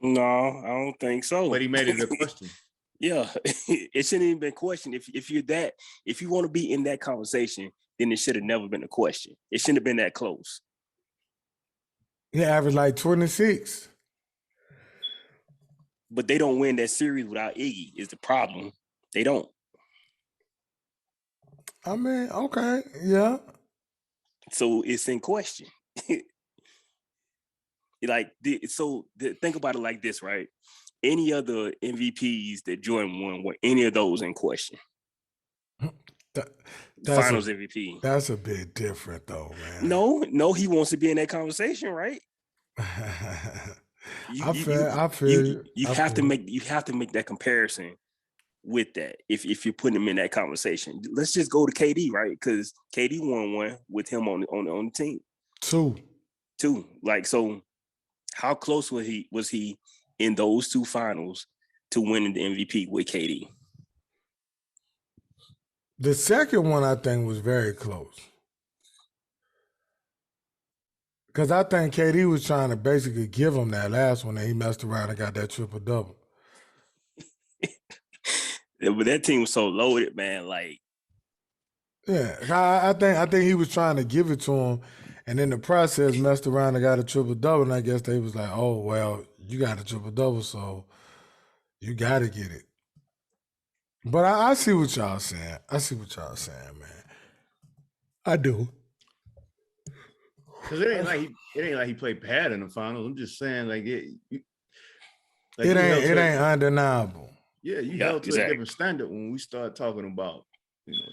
No, I don't think so. But he made it a question. Yeah, it shouldn't even been questioned. If you want to be in that conversation, then it should have never been a question. It shouldn't have been that close. He averaged like 26. But they don't win that series without Iggy is the problem. They don't. I mean, okay, yeah. So it's in question. Think about it like this, right? Any other MVPs that Jordan won, were any of those in question? Finals MVP. That's a bit different though, man. No, he wants to be in that conversation, right? I feel you. You have to make that comparison with that if you're putting him in that conversation. Let's just go to KD, right? Because KD won one with him on the team. Two. Like, so how close was he in those two finals to winning the MVP with KD? The second one I think was very close. Because I think KD was trying to basically give him that last one, and he messed around and got that triple-double. But that team was so loaded, man. Like, yeah, I think he was trying to give it to him, and in the process messed around and got a triple-double, and I guess they was like, oh, well, you got a triple-double, so you got to get it. But I see what y'all saying. Man. I do. Because it ain't like he played bad in the finals. I'm just saying, like it ain't undeniable. Yeah, you held to a different standard when we start talking about,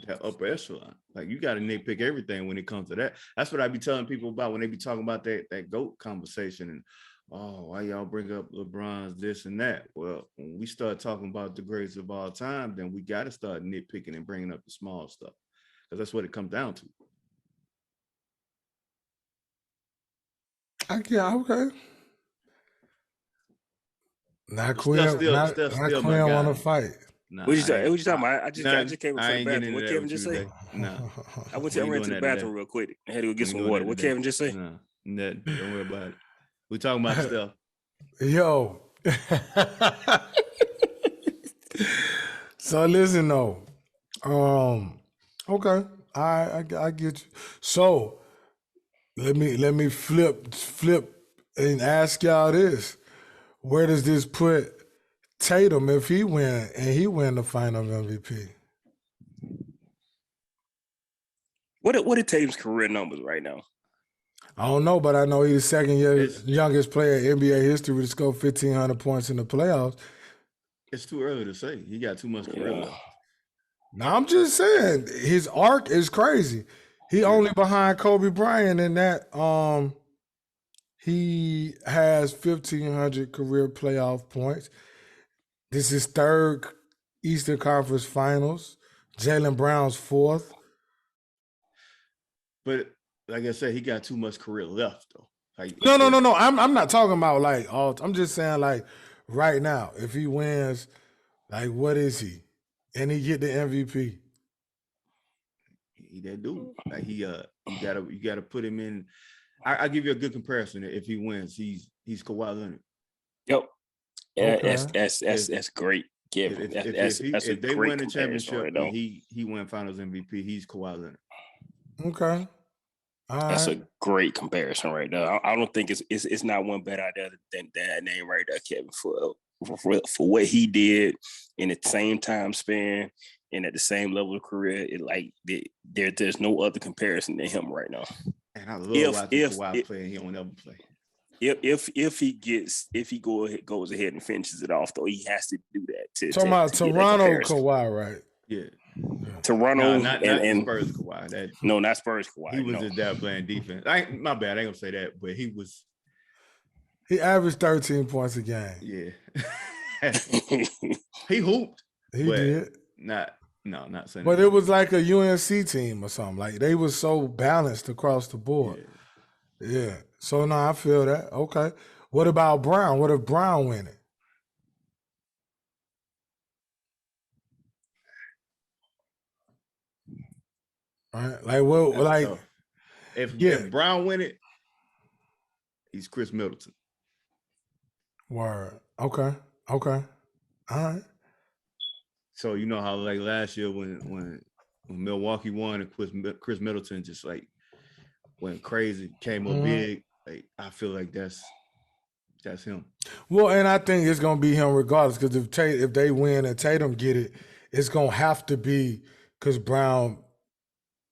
that upper echelon. Like you got to nitpick everything when it comes to that. That's what I be telling people about when they be talking about that GOAT conversation and why y'all bring up LeBron's this and that. Well, when we start talking about the greatest of all time, then we got to start nitpicking and bringing up the small stuff because that's what it comes down to. Okay. Not Quinn. Still Quinn my guy. Want to fight. Nah, what you talking about? I just came from the bathroom. What Kevin just say? Nah. I ran to the bathroom real quick. I had to go get some water. What Kevin just say? Nah, nothing. Don't worry about it. We talking about stuff. Yo. So listen though. Okay. I get you. So let me flip and ask y'all this. Where does this put Tatum if he win the final MVP? What are Tatum's career numbers right now? I don't know, but I know he's the second youngest player in NBA history to score 1,500 points in the playoffs. It's too early to say. He got too much career left. Now I'm just saying his arc is crazy. He only behind Kobe Bryant in that he has 1,500 career playoff points. This is third Eastern Conference Finals. Jaylen Brown's fourth. But like I said, he got too much career left though. Like, no. I'm not talking about like all. I'm just saying like right now, if he wins, like what is he? And he get the MVP. He that dude. Like you gotta put him in. I give you a good comparison. If he wins, he's Kawhi Leonard. Yep. Okay. That's great. Kevin. If they win the championship right and he win Finals MVP, he's Kawhi Leonard. Okay. That's a great comparison right now. I don't think it's not one better out there than that name right there, Kevin, for what he did in the same time span and at the same level of career. There's no other comparison than him right now. And I love watching Kawhi play. He don't ever play. If he goes ahead and finishes it off, though, he has to do that. Talking about Toronto Kawhi, right? Yeah. Toronto not Spurs Kawhi. Not Spurs Kawhi. He was just there playing defense. My bad. I ain't gonna say that, but he was. He averaged 13 points a game. Yeah. He hooped. He did. Not saying. But it was like a UNC team or something. Like they was so balanced across the board. Yeah. So no, I feel that. Okay. What about Brown? What if Brown win it? Right. Like what? Like if Brown win it, he's Chris Middleton. Word. Okay. All right. So you know how like last year when Milwaukee won and Chris Middleton just like went crazy, came up big. Like I feel like that's him. Well, and I think it's gonna be him regardless because if they win and Tatum get it, it's gonna have to be because Brown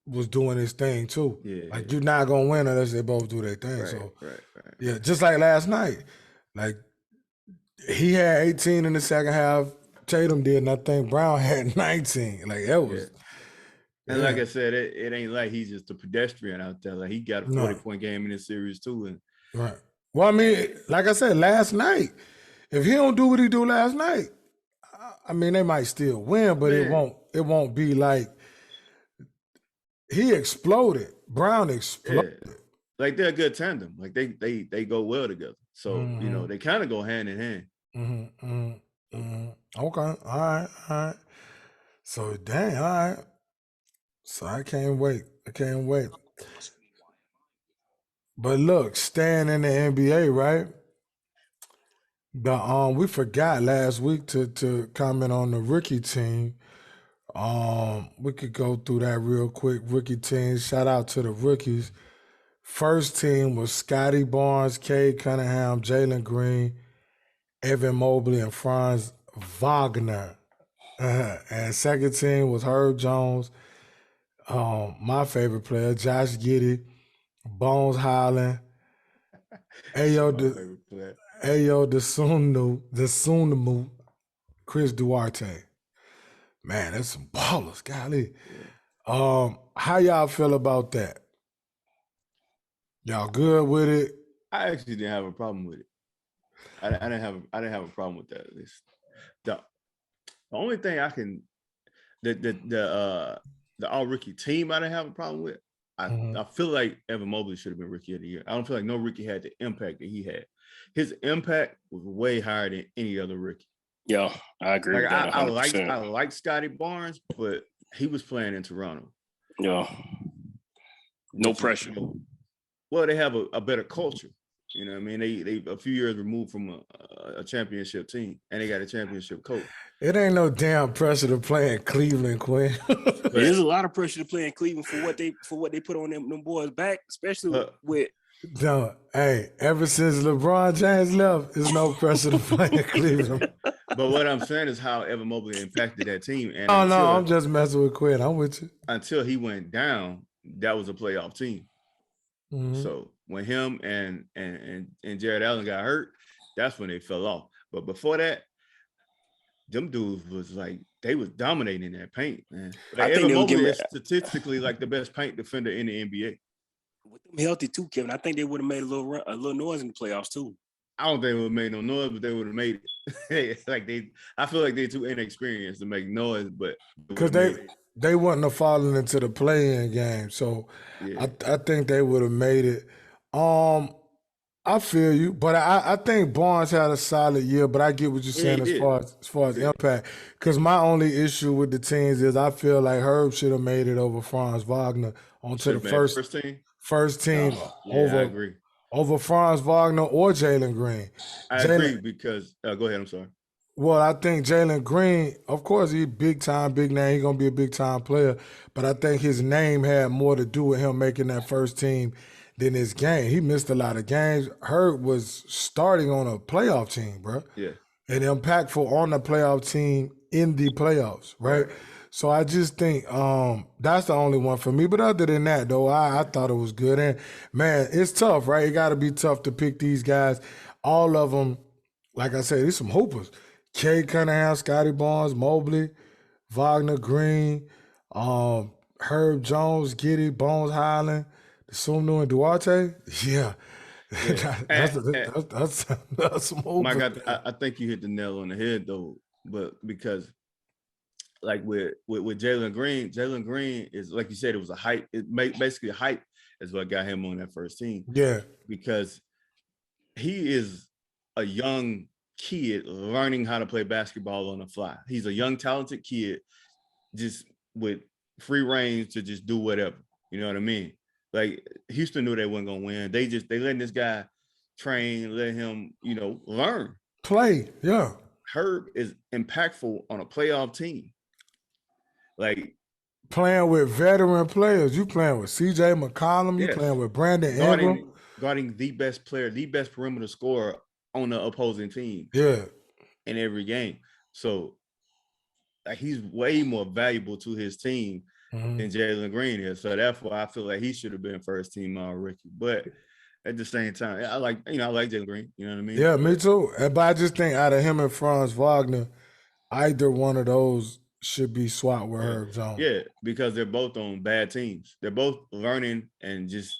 was doing his thing too. Yeah. You're not gonna win unless they both do their thing. Right. Yeah, just like last night. Like he had 18 in the second half. Tatum did, and I think Brown had 19. Like that was. And like I said, it ain't like he's just a pedestrian out there. Like he got a 40-point game in this series too. And right. Well, I mean, like I said, last night, if he don't do what he do last night, I mean, they might still win, but it won't be like he exploded. Brown exploded. Yeah. Like they're a good tandem. Like they go well together. So they kind of go hand in hand. Okay. All right. So dang, all right. So I can't wait. But look, staying in the NBA, right? We forgot last week to comment on the rookie team. We could go through that real quick. Rookie team, shout out to the rookies. First team was Scotty Barnes, Cade Cunningham, Jalen Green, Evan Mobley, and Franz Wagner. And second team was Herb Jones, my favorite player, Josh Giddey, Bones Highland, Ayo Dosunmu, Chris Duarte. Man, that's some ballers, golly. How y'all feel about that? Y'all good with it? I actually didn't have a problem with it. I didn't have a problem with that. The only thing I can the all rookie team I didn't have a problem with. I feel like Evan Mobley should have been rookie of the year. I don't feel like no rookie had the impact that he had. His impact was way higher than any other rookie. Yeah, I agree with that. I like Scotty Barnes, but he was playing in Toronto. Yeah. No pressure. Well, they have a better culture. You know what I mean? They a few years removed from a championship team, and they got a championship coach. It ain't no damn pressure to play in Cleveland, Quinn. There's a lot of pressure to play in Cleveland for what they put on them boys' back, especially with. No, hey, ever since LeBron James left, there's no pressure to play in Cleveland. But what I'm saying is how Evan Mobley impacted that team. And I'm just messing with Quinn. I'm with you. Until he went down, that was a playoff team. Mm-hmm. So when him and Jared Allen got hurt, that's when they fell off. But before that, them dudes was like they was dominating that paint, man. Like, Evan Mobley is statistically like the best paint defender in the NBA. With them healthy too, Kevin, I think they would have made a little noise in the playoffs too. I don't think they would have made no noise, but they would have made it. I feel like they're too inexperienced to make noise, but because they wouldn't have fallen into the play-in game, so yeah. I think they would have made it. I feel you, but I think Barnes had a solid year. But I get what you're saying as far as impact. Because my only issue with the teams is I feel like Herb should have made it over Franz Wagner onto the first team over Franz Wagner or Jalen Green. I agree because go ahead. I'm sorry. Well, I think Jalen Green, of course, he's big time, big name. He's gonna be a big time player, but I think his name had more to do with him making that first team than his game. He missed a lot of games. Herb was starting on a playoff team, bro. Yeah. And impactful on the playoff team in the playoffs, right? So I just think that's the only one for me. But other than that, though, I thought it was good. And, man, it's tough, right? It got to be tough to pick these guys. All of them, like I said, these some hoopers. Cade Cunningham, Scotty Barnes, Mobley, Wagner, Green, Herb Jones, Giddey, Bones Highland, Sumner, and Duarte. Yeah. That's some hoopers. Mike, I think you hit the nail on the head, though, but because like with Jalen Green is, like you said, it was a hype. It basically a hype is what got him on that first team. Yeah. Because he is a young kid learning how to play basketball on the fly. He's a young, talented kid just with free reign to just do whatever. You know what I mean? Like Houston knew they weren't gonna win. They letting this guy train, let him, learn. Play, yeah. Herb is impactful on a playoff team. Like playing with veteran players. You playing with CJ McCollum, you playing with Brandon Ingram. Guarding the best player, the best perimeter scorer on the opposing team. Yeah. In every game. So like he's way more valuable to his team than Jalen Green is. So therefore I feel like he should have been first team all-rookie. But at the same time, I like Jalen Green. You know what I mean? Yeah, me too. But I just think out of him and Franz Wagner, either one of those should be swapped with Herb Jones. Yeah, because they're both on bad teams. They're both learning and just,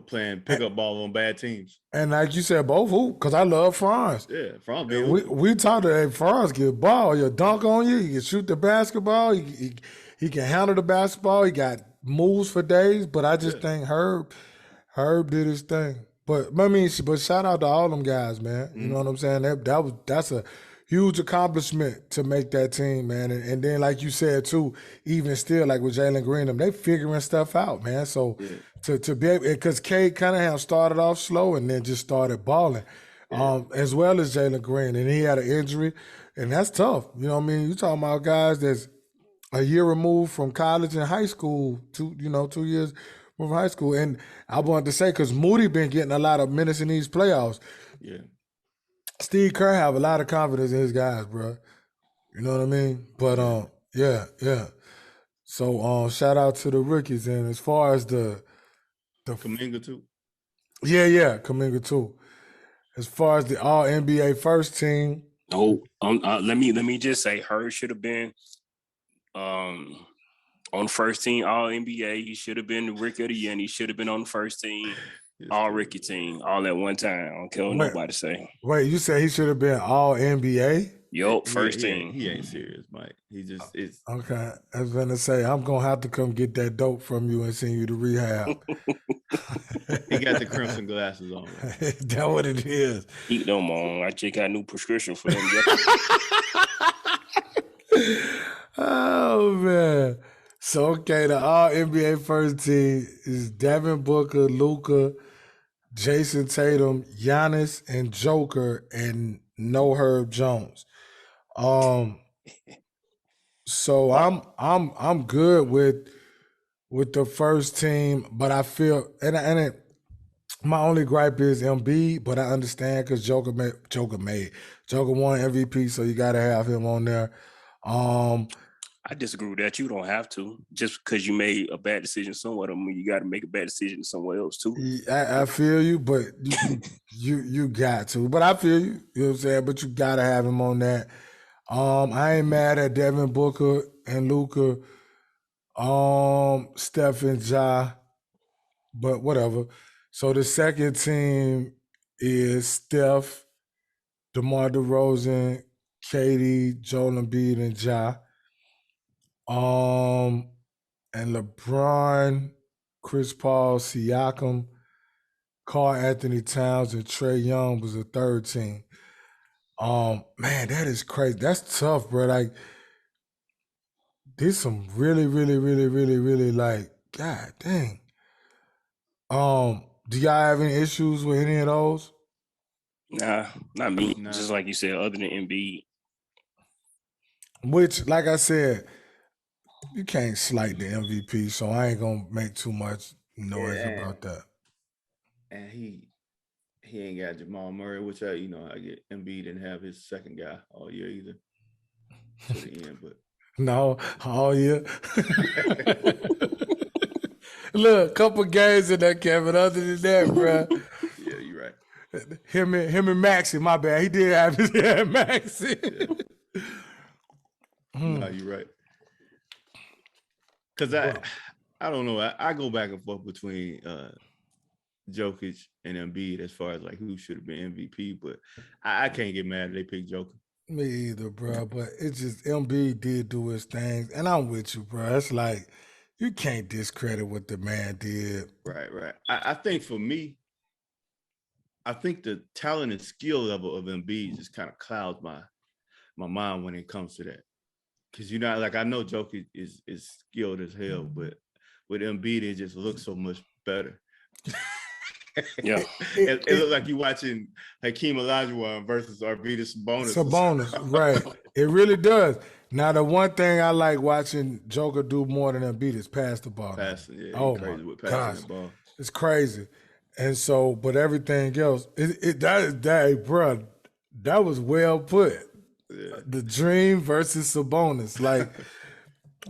playing pickup ball on bad teams. And like you said, both hoop, because I love Franz. Yeah, Franz. We talked to Franz get ball, he'll dunk on you, he can shoot the basketball, he can handle the basketball, he got moves for days, but I just think Herb did his thing. But shout out to all them guys, man. You know what I'm saying? That's a huge accomplishment to make that team, man. And then, like you said too, even still, like with Jalen Green, they figuring stuff out, man. So to be able, because Cade Cunningham started off slow and then just started balling, as well as Jalen Green, and he had an injury, and that's tough. You know what I mean? You talking about guys that's a year removed from college and high school, 2 years from high school, and I wanted to say because Moody been getting a lot of minutes in these playoffs. Yeah. Steve Kerr have a lot of confidence in his guys, bro. You know what I mean? But yeah. So shout out to the rookies. And as far as the Kuminga too. Yeah, Kuminga too. As far as the All NBA first team. Oh, let me just say, Herb should have been On first team All NBA. He should have been the Rookie of the Year, and he should have been on the first team All Rookie team all at one time. I don't care what nobody say. Wait, you said he should have been All NBA? Yup, first team. He ain't serious, Mike. He just is. Okay, I was gonna say I'm gonna have to come get that dope from you and send you to rehab. He got the crimson glasses on. That's what it is. Keep them on. I just got a new prescription for them. Oh man. So okay, the All NBA first team is Devin Booker, Luka, Jason Tatum, Giannis, and Joker, and no Herb Jones. So I'm good with the first team, but I feel my only gripe is Embiid, but I understand because Joker won MVP, so you got to have him on there. I disagree with that. You don't have to. Just because you made a bad decision somewhere, I mean, you got to make a bad decision somewhere else too. I feel you, but you got to. But I feel you. You know what I'm saying? But you got to have him on that. I ain't mad at Devin Booker and Luka, Steph and Ja, but whatever. So the second team is Steph, DeMar DeRozan, KD, Joel Embiid, and Ja. And LeBron, Chris Paul, Siakam, Karl Anthony Towns, and Trae Young was the third team. Man, that is crazy. That's tough, bro. Like, there's some really, really, really, really, really like, God dang. Do y'all have any issues with any of those? Nah, not me. Nah. Just like you said, other than Embiid. Which, like I said, you can't slight the MVP, so I ain't gonna make too much noise about that. And he ain't got Jamal Murray, which I get. Embiid didn't have his second guy all year either. To the end, but no, all year. Look, couple games in that, Kevin. Other than that, bro. Yeah, you're right. Him and Maxey, my bad. He did have his Maxey. No, you're right. Because I don't know. I go back and forth between Jokic and Embiid as far as like who should have been MVP, but I can't get mad if they pick Joker. Me either, bro. But it's just Embiid did do his things, and I'm with you, bro. It's like you can't discredit what the man did. Right. I think for me, I think the talent and skill level of Embiid just kind of clouds my mind when it comes to that. Because like I know Jokic is skilled as hell, but with Embiid it just looks so much better. Yeah, it looks like you watching Hakeem Olajuwon versus Arvydas Sabonis. Sabonis, right? It really does. Now the one thing I like watching Joker do more than Embiid is pass the ball. Passing, yeah. Oh crazy my with passing the ball. It's crazy. And so, but everything else, bro, that was well put. Yeah. The Dream versus Sabonis, like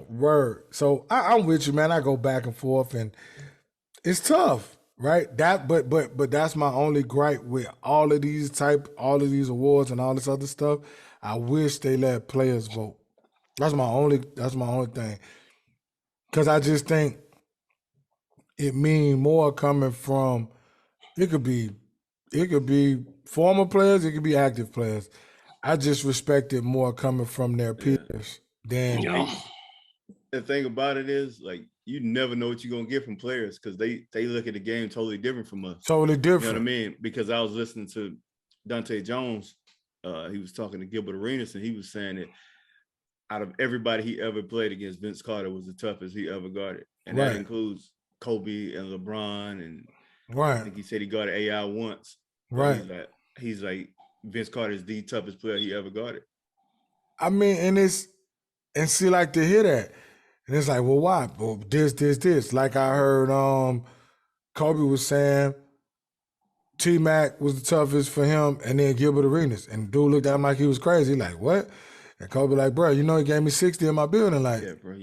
word. So I'm with you, man. I go back and forth, and it's tough, right? But that's my only gripe with all of these awards and all this other stuff. I wish they let players vote. That's my only thing. Because I just think it means more coming from. It could be former players. It could be active players. I just respect it more coming from their peers than. The thing about it is, like, you never know what you're gonna get from players because they look at the game totally different from us. Totally different. You know what I mean? Because I was listening to Dante Jones. He was talking to Gilbert Arenas, and he was saying that out of everybody he ever played against, Vince Carter was the toughest he ever guarded, and that includes Kobe and LeBron. And I think he said he guarded AI once. Right. He's like Vince Carter is the toughest player he ever guarded. I mean, and see, like, to hear that, and it's like, well, why? Well, this. Like I heard Kobe was saying T-Mac was the toughest for him, and then Gilbert Arenas. And dude looked at him like he was crazy. Like, what? And Kobe like, bro, he gave me 60 in my building. Like, yeah, bro,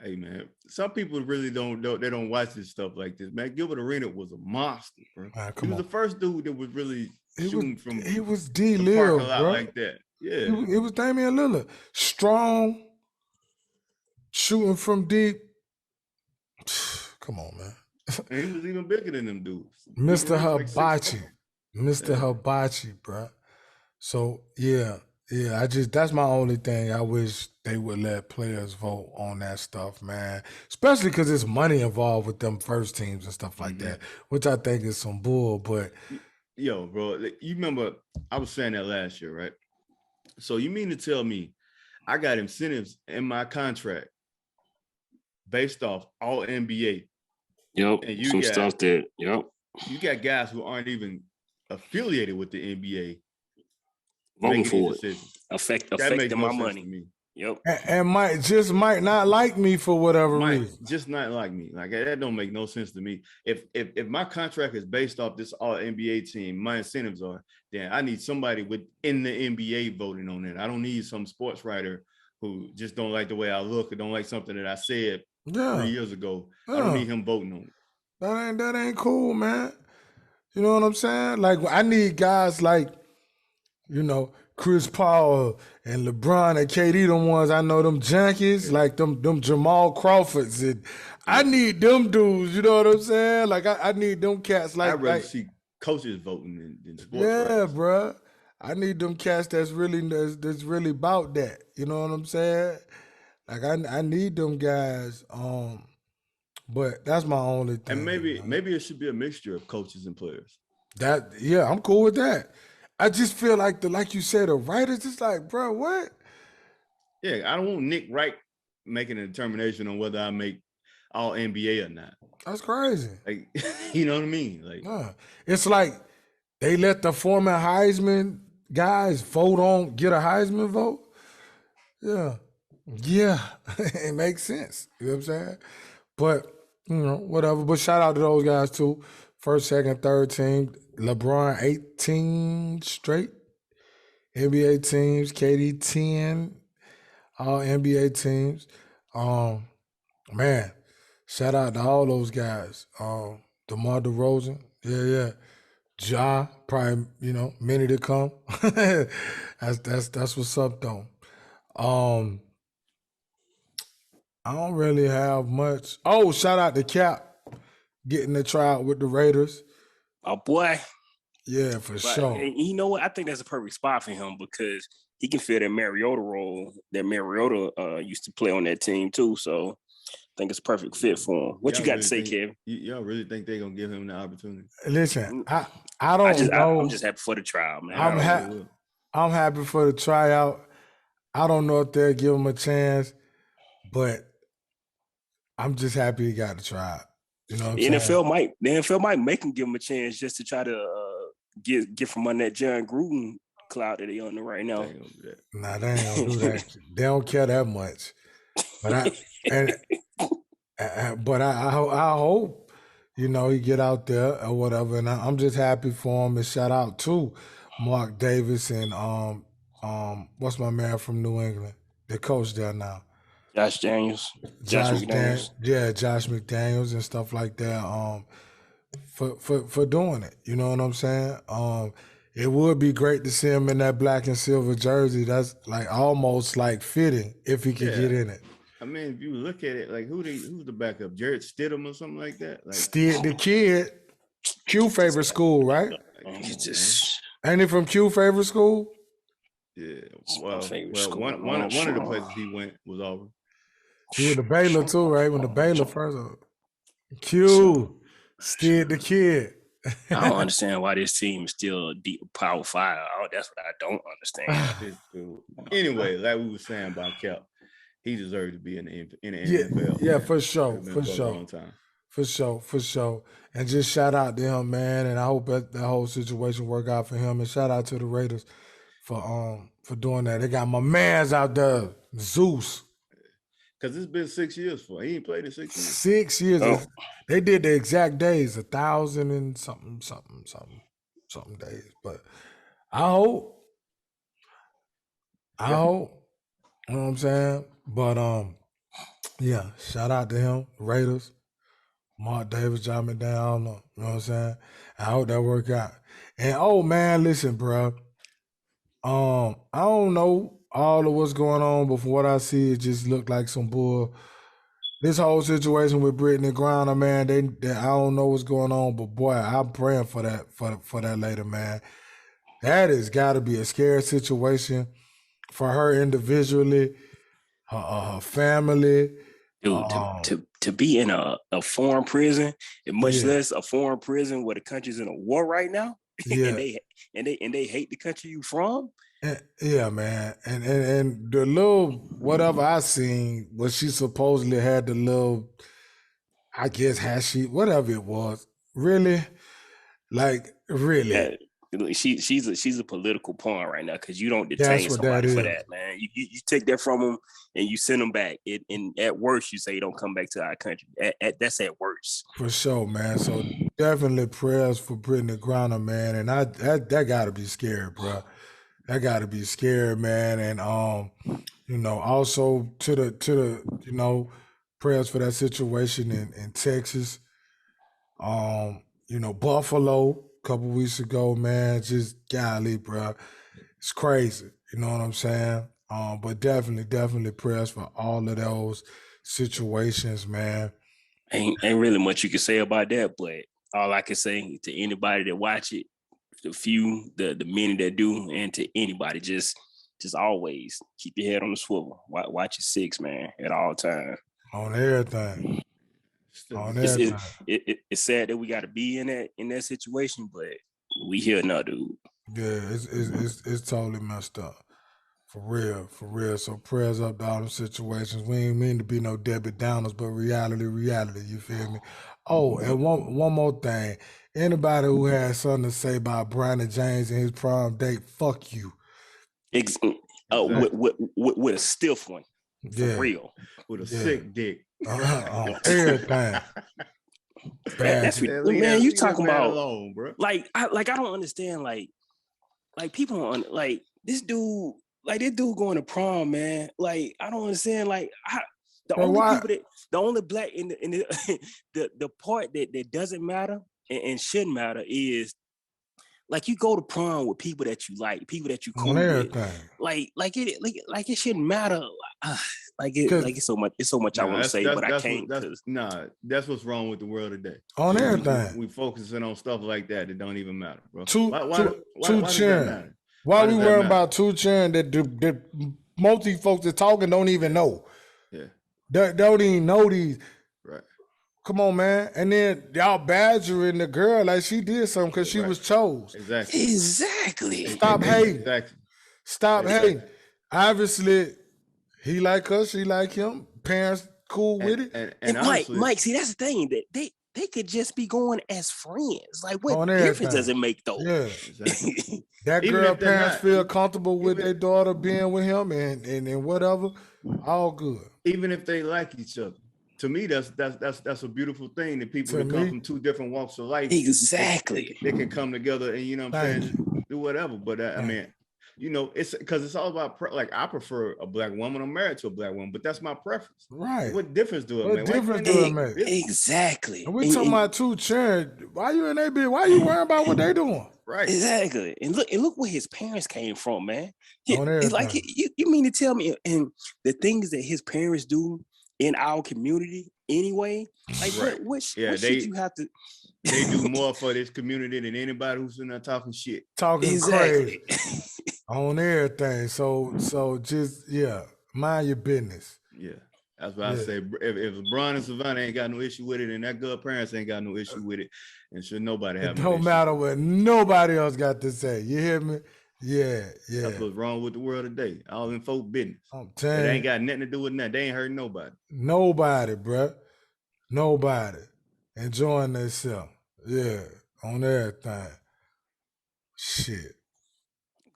hey, man, some people really don't watch this stuff like this. Man, Gilbert Arenas was a monster, bro. He was the first dude that was really shooting from he was D-Lillard, bro. like that. Yeah. It was Damian Lillard. Strong, shooting from deep. Come on, man. And he was even bigger than them dudes. Mr. He was like 6'4". Hibachi. Mr. Hibachi, bruh. So yeah, that's my only thing. I wish they would let players vote on that stuff, man. Especially because there's money involved with them first teams and stuff like that, which I think is some bull. But yo, bro, you remember I was saying that last year, right? So you mean to tell me I got incentives in my contract based off all NBA? Yep. And Some stuff that, yep. You got guys who aren't even affiliated with the NBA voting for it, affecting my money. To me. Yep. And might not like me for whatever reason. Just not like me. Like that don't make no sense to me. If my contract is based off this all NBA team, my incentives are, then I need somebody within the NBA voting on it. I don't need some sports writer who just don't like the way I look or don't like something that I said 3 years ago. I don't need him voting on it. That ain't cool, man. You know what I'm saying? Like I need guys like, you know, Chris Paul and LeBron and KD, them ones I know, them junkies, like them Jamal Crawfords. And I need them dudes, you know what I'm saying? Like I need them cats like I'd rather see coaches voting than sports. Yeah, bro. I need them cats that's really about that. You know what I'm saying? Like I need them guys. But that's my only thing. And maybe it should be a mixture of coaches and players. I'm cool with that. I just feel like like you said, the writers just like, bro, what? Yeah, I don't want Nick Wright making a determination on whether I make all NBA or not. That's crazy. Like, you know what I mean? Like, it's like they let the former Heisman guys get a Heisman vote. Yeah, it makes sense. You know what I'm saying? But you know, whatever. But shout out to those guys too. First, second, third team. LeBron 18 straight NBA teams. KD 10 all NBA teams. Man, shout out to all those guys. DeMar DeRozan, yeah. Ja, probably, you know, many to come. That's what's up though. I don't really have much. Oh, shout out to Cap getting the tryout with the Raiders. Oh boy. Yeah, for sure. And you know what? I think that's a perfect spot for him because he can fill that Mariota role that Mariota used to play on that team too. So I think it's a perfect fit for him. What you got to say, Kevin? Y'all really think they're gonna give him the opportunity? Listen, I don't know. I'm just happy for the trial, man. I'm happy for the tryout. I don't know if they'll give him a chance, but I'm just happy he got the tryout. You know what I'm saying? The NFL might make him give him a chance just to try to get from under that John Gruden cloud that they under right now. Nah, they ain't gonna do that. They don't care that much. But I hope, you know, he get out there or whatever. And I'm just happy for him. And shout out to Mark Davis and what's my man from New England? The coach there now. Josh McDaniels. Yeah, Josh McDaniels and stuff like that. For doing it. You know what I'm saying? It would be great to see him in that black and silver jersey. That's like almost like fitting if he could get in it. I mean, if you look at it, like who's the backup? Jarrett Stidham or something like that? Like the kid, Q favorite school, right? Ain't he from Q favorite school? Yeah. Well, one of the places he went was Auburn. He went to Baylor too, right? When the Baylor first Q steered the kid. I don't understand why this team is still deep Power 5. That's what I don't understand. Anyway, like we were saying about Cap, he deserved to be in the NFL. Yeah, for sure. And just shout out to him, man. And I hope that whole situation work out for him. And shout out to the Raiders for doing that. They got my mans out there, Zeus. Because it's been 6 years for him. He ain't played in 6 years. 6 years. Oh. They did the exact days, 1,000 and something days. But I hope. You know what I'm saying? But yeah, shout out to him, Raiders, Mark Davis, John McDaniel. I don't know. You know what I'm saying? I hope that work out. And man, listen, bro. I don't know. all of what's going on, but from what I see, it just looked like some bull. This whole situation with Brittany Griner, man, they I don't know what's going on, but boy, I'm praying for that lady, man. That has got to be a scary situation for her individually, her family. Dude, to be in a foreign prison, and much Yeah. less a foreign prison where the country's in a war right now, Yeah. and they hate the country you from. Yeah, man. And the little whatever I seen, what she supposedly had the little, I guess whatever it was. Really? Like, really? Yeah, she's a political pawn right now because you don't That's detain what that somebody for is. that, man. You take that from them and you send them back. And at worst, you say don't come back to our country. That's at worst. For sure, man. So definitely prayers for Brittany Griner, man. And that gotta be scary, bro. That gotta be scary, man. And also to the prayers for that situation in Texas. Buffalo a couple weeks ago, man. Just golly, bro. It's crazy. You know what I'm saying? But definitely prayers for all of those situations, man. Ain't really much you can say about that, but all I can say to anybody that watch it, the few, the many that do, and to anybody, just always keep your head on the swivel. Watch your six, man, at all times. On everything. It's sad that we got to be in that situation, but we here now, dude. Yeah, it's totally messed up. For real. So prayers up to all them situations. We ain't mean to be no Debbie Downers, but reality, you feel me? Oh, and one more thing. Anybody who has something to say about Brandon James and his prom date, fuck you. With a stiff one. For real. With a sick dick. Everything. Man, you talking about alone, bro. Like I don't understand, like people on like this dude going to prom, man. Like I don't understand. Like the only black in the part that doesn't matter and shouldn't matter is like you go to prom with people that you like, people that you cool with. Like it shouldn't matter. It's so much I want to say, but I can't. That's what's wrong with the world today. On everything, we focusing on stuff like that don't even matter, bro. Why we worrying about 2 Chainz that multi folks that talking don't even know? Yeah, they don't even know these. Right. Come on, man. And then y'all badgering the girl like she did something because she was chose. Exactly. Stop hating. Exactly. Stop hating. Obviously, he like us, she like him. Parents cool with it. And Mike, see, that's the thing that they could just be going as friends. Like, what difference does it make, though? Yeah, exactly. That girl parents feel comfortable with their daughter being with him and whatever, all good. Even if they like each other. To me, that's a beautiful thing that people that come from 2 different walks of life. Exactly. They can come together and, you know what I'm saying, do whatever. But I mean, it's because it's all about I prefer a black woman. I'm married to a black woman, but that's my preference. Right. What difference do it make? What difference do it make? Exactly. And we talking about 2 Chainz. Why you in that bitch? Why you worrying about what they doing? Right. Exactly. And look where his parents came from, man. It's like you mean to tell me, and the things that his parents do in our community anyway, like what should you have to? They do more for this community than anybody who's in there talking shit. Talking crazy on everything. So just mind your business. Yeah. That's why I say if LeBron and Savannah ain't got no issue with it, and that girl parents ain't got no issue with it, and should nobody have no issue. Matter what nobody else got to say. You hear me? Yeah. That's what's wrong with the world today. All in folk business. I'm telling you. It ain't got nothing to do with nothing. They ain't hurting nobody. Nobody, bruh. Nobody. Enjoying themselves. Yeah. On everything. Shit.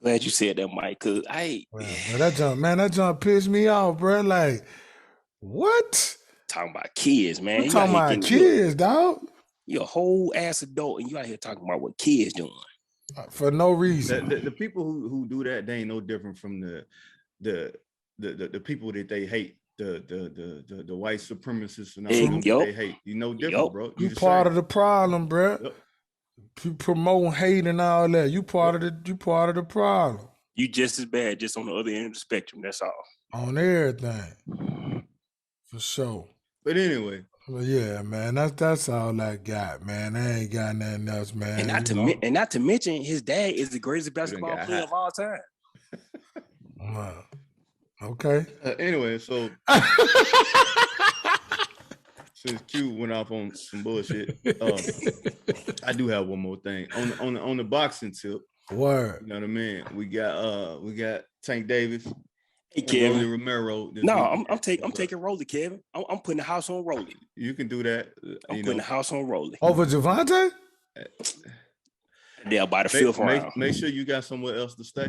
Glad you said that, Mike, because that jump pissed me off, bruh. Like, what? Talking about kids, man. You talking about kids, dog? You're a whole ass adult and you out here talking about what kids doing. For no reason. The people who do that, they ain't no different from the people that they hate, the white supremacists and all that they hate. You know different, bro. You part of the problem, bro. You promoting hate and all that. You part of the problem. You just as bad, just on the other end of the spectrum. That's all. On everything. For sure. But anyway. Well, yeah, man. That's all I got, man. I ain't got nothing else, man. And not to mention, his dad is the greatest basketball player of all time. Okay. Anyway, so since Q went off on some bullshit, I do have one more thing on the boxing tip. Word. You know what I mean? We got Tank Davis. Hey, Kevin. Romero. No, I'm taking Rolly, Kevin. I'm putting the house on Rolly. You can do that. I'm putting the house on Rolly. Over Gervonta? Yeah, by the fifth round. Make sure you got somewhere else to stay.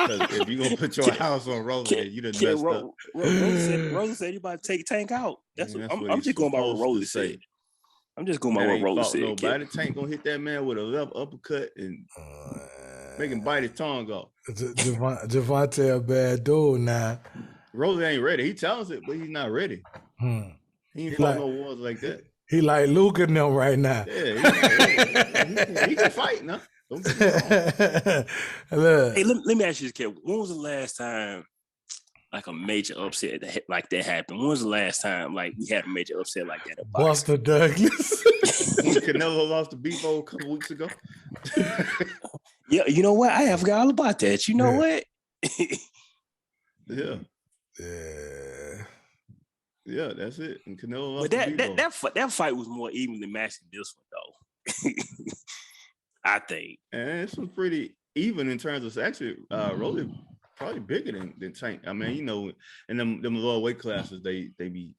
If you're gonna put your house on Rolly, you done messed up. Rolly said he about to take Tank out. That's what I'm just going by what Rolly said. I'm just going by what Rolly said. Nobody. Tank gonna hit that man with a left uppercut and make him bite his tongue off. Gervonta a bad dude now. Rolly ain't ready. He talented, but he's not ready. He ain't fought no wars like that. He like Luke and them right now. Yeah, he can fight now. Hey, let me ask you this, kid. When was the last time like a major upset like that happened? When was the last time like we had a major upset like that? Buster Douglas. When Canelo lost to Bebo a couple weeks ago. Yeah, you know what? I forgot all about that. You know what? Yeah, that's it. And Canelo lost. But that fight was more evenly matched than this one, though. I think. And this was pretty even in terms of actually Rolly probably bigger than Tank. I mean, you know, in them lower weight classes, they be,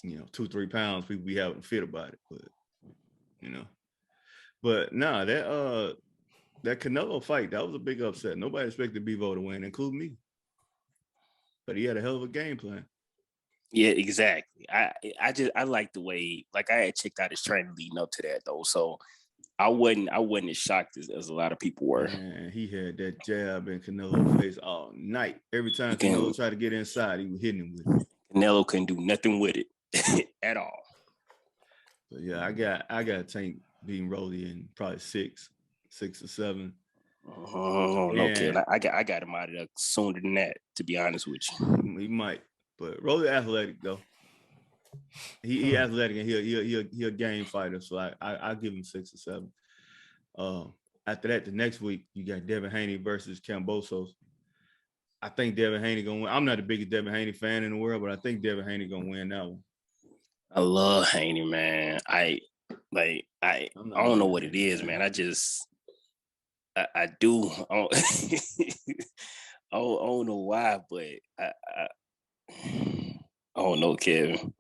2-3 pounds. People be having fit about it, but nah, that Canelo fight, that was a big upset. Nobody expected Bebo to win, including me. But he had a hell of a game plan. Yeah, exactly. I like the way, like, I had checked out his training leading up to that though, so I wasn't as shocked as a lot of people were. Man, he had that jab in Canelo's face all night. Every time Canelo tried to get inside, he was hitting him with it. Canelo couldn't do nothing with it at all. But yeah, I got Tank beating Rolly in probably 6 or 7. Okay, I got him out of there sooner than that, to be honest with you. He might, but Rolly athletic though. He athletic and he a game fighter, so I give him 6 or 7. After that, the next week you got Devin Haney versus Kambosos. I think Devin Haney gonna win. I'm not the biggest Devin Haney fan in the world, but I think Devin Haney gonna win that one. I love Haney, man. I don't know what it is, man. I do. I don't know why, but I don't know, Kevin.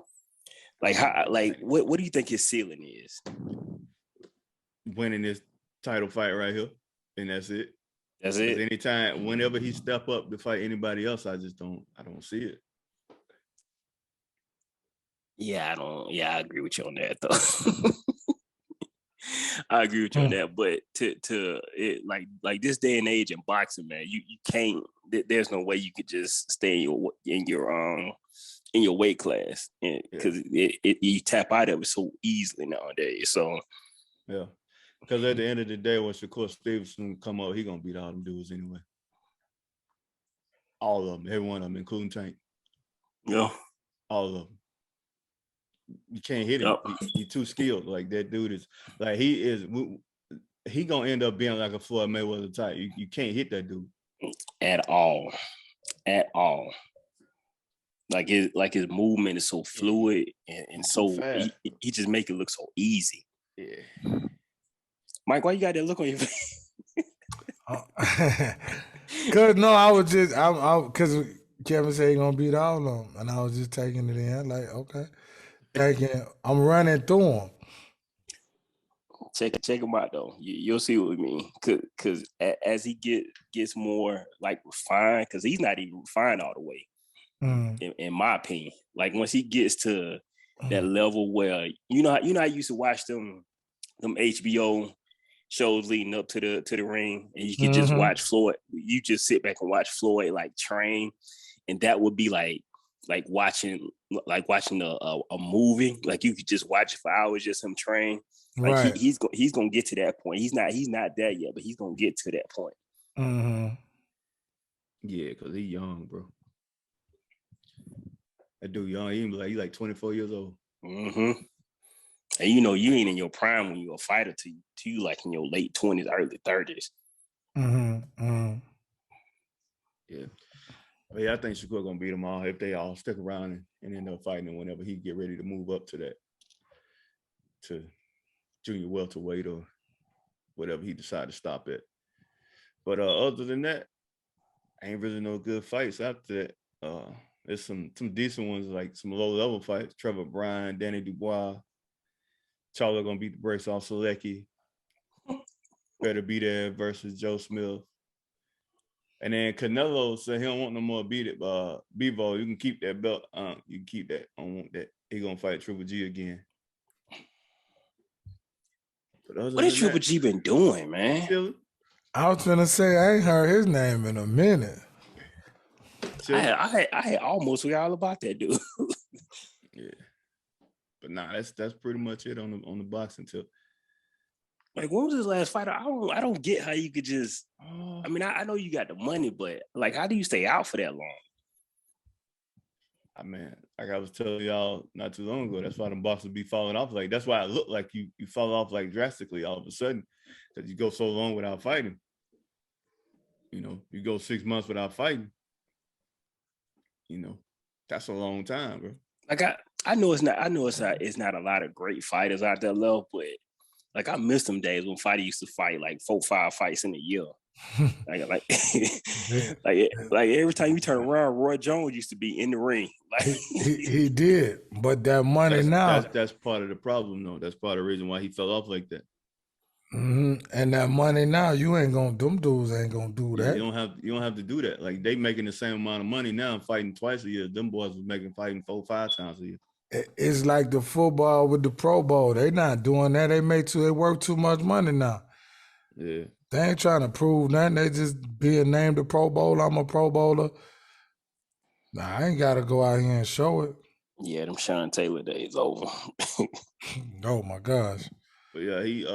What do you think his ceiling is? Winning this title fight right here, and that's it. That's it. Anytime, whenever he step up to fight anybody else, I don't see it. Yeah, I agree with you on that though. I agree with you on that, but to it like this day and age in boxing, man, you can't. There's no way you could just stay in your weight class, because you tap out of it so easily nowadays. So yeah, because at the end of the day, when Shakur Stevenson come up, he gonna beat all them dudes anyway. All of them, every one of them, including Tank. Yeah, all of them. You can't hit him. He's too skilled. Like that dude is like he gonna end up being like a Floyd Mayweather type. You can't hit that dude at all. Like his movement is so fluid and so he just make it look so easy. Yeah. Mike, why you got that look on your face? Cause no, I was just because Kevin said he gonna beat all of them, and I was just taking it in like, okay. I'm running through them. Check him out though. You'll see what we mean. Cause as he gets more like refined, because he's not even refined all the way, in my opinion. Like once he gets to that level where you know I used to watch them HBO shows leading up to the ring, and you could just watch Floyd. You just sit back and watch Floyd like train, and that would be like watching a movie. Like you could just watch it for hours, just him train. Like Right. he's gonna get to that point. He's not there yet, but he's gonna get to that point. Mm-hmm. Yeah, because he's young, bro. That dude young. He's like 24 years old. Mm-hmm. And you know, you ain't in your prime when you're a fighter to you like in your late 20s, early 30s. Mm-hmm. Mm-hmm. Yeah. But yeah, I think Shakur gonna beat them all if they all stick around and end up fighting whenever he get ready to move up to junior welterweight or whatever he decide to stop at. But other than that, ain't really no good fights after that. There's some decent ones, like some low level fights. Trevor Bryan, Danny Dubois, Charlo gonna beat the brakes off Selecki. Better be there versus Joe Smith. And then Canelo said he don't want no more beat it. Bivol, you can keep that belt. You can keep that. I don't want that. He gonna fight Triple G again. What has Triple G been doing, man? Chilling. I was gonna say I ain't heard his name in a minute. I had almost forgot all about that dude. Yeah, but nah, that's pretty much it on the boxing tip. Like, when was his last fight? I don't get how you could just. I mean, I know you got the money, but like, how do you stay out for that long? I mean, like I was telling y'all not too long ago, that's why them boxers be falling off. Like, that's why it looked like you fall off like drastically all of a sudden, because you go so long without fighting. You know, you go 6 months without fighting. You know, that's a long time, bro. Like I know it's not a lot of great fighters out there, love, but like I miss them days when fighters used to fight like 4-5 fights in a year. like every time you turn around, Roy Jones used to be in the ring. Like he did, but that money that's part of the problem, though. That's part of the reason why he fell off like that. Mm-hmm. And that money now, them dudes ain't gonna do that. You don't have to do that. Like, they making the same amount of money now, fighting twice a year. Them boys was fighting 4-5 times a year. It's like the football with the Pro Bowl. They not doing that. They work too much money now. Yeah. They ain't trying to prove nothing. They just being named a Pro Bowler. I'm a Pro Bowler. Nah, I ain't gotta go out here and show it. Yeah, them Sean Taylor days over. Oh my gosh. But yeah, he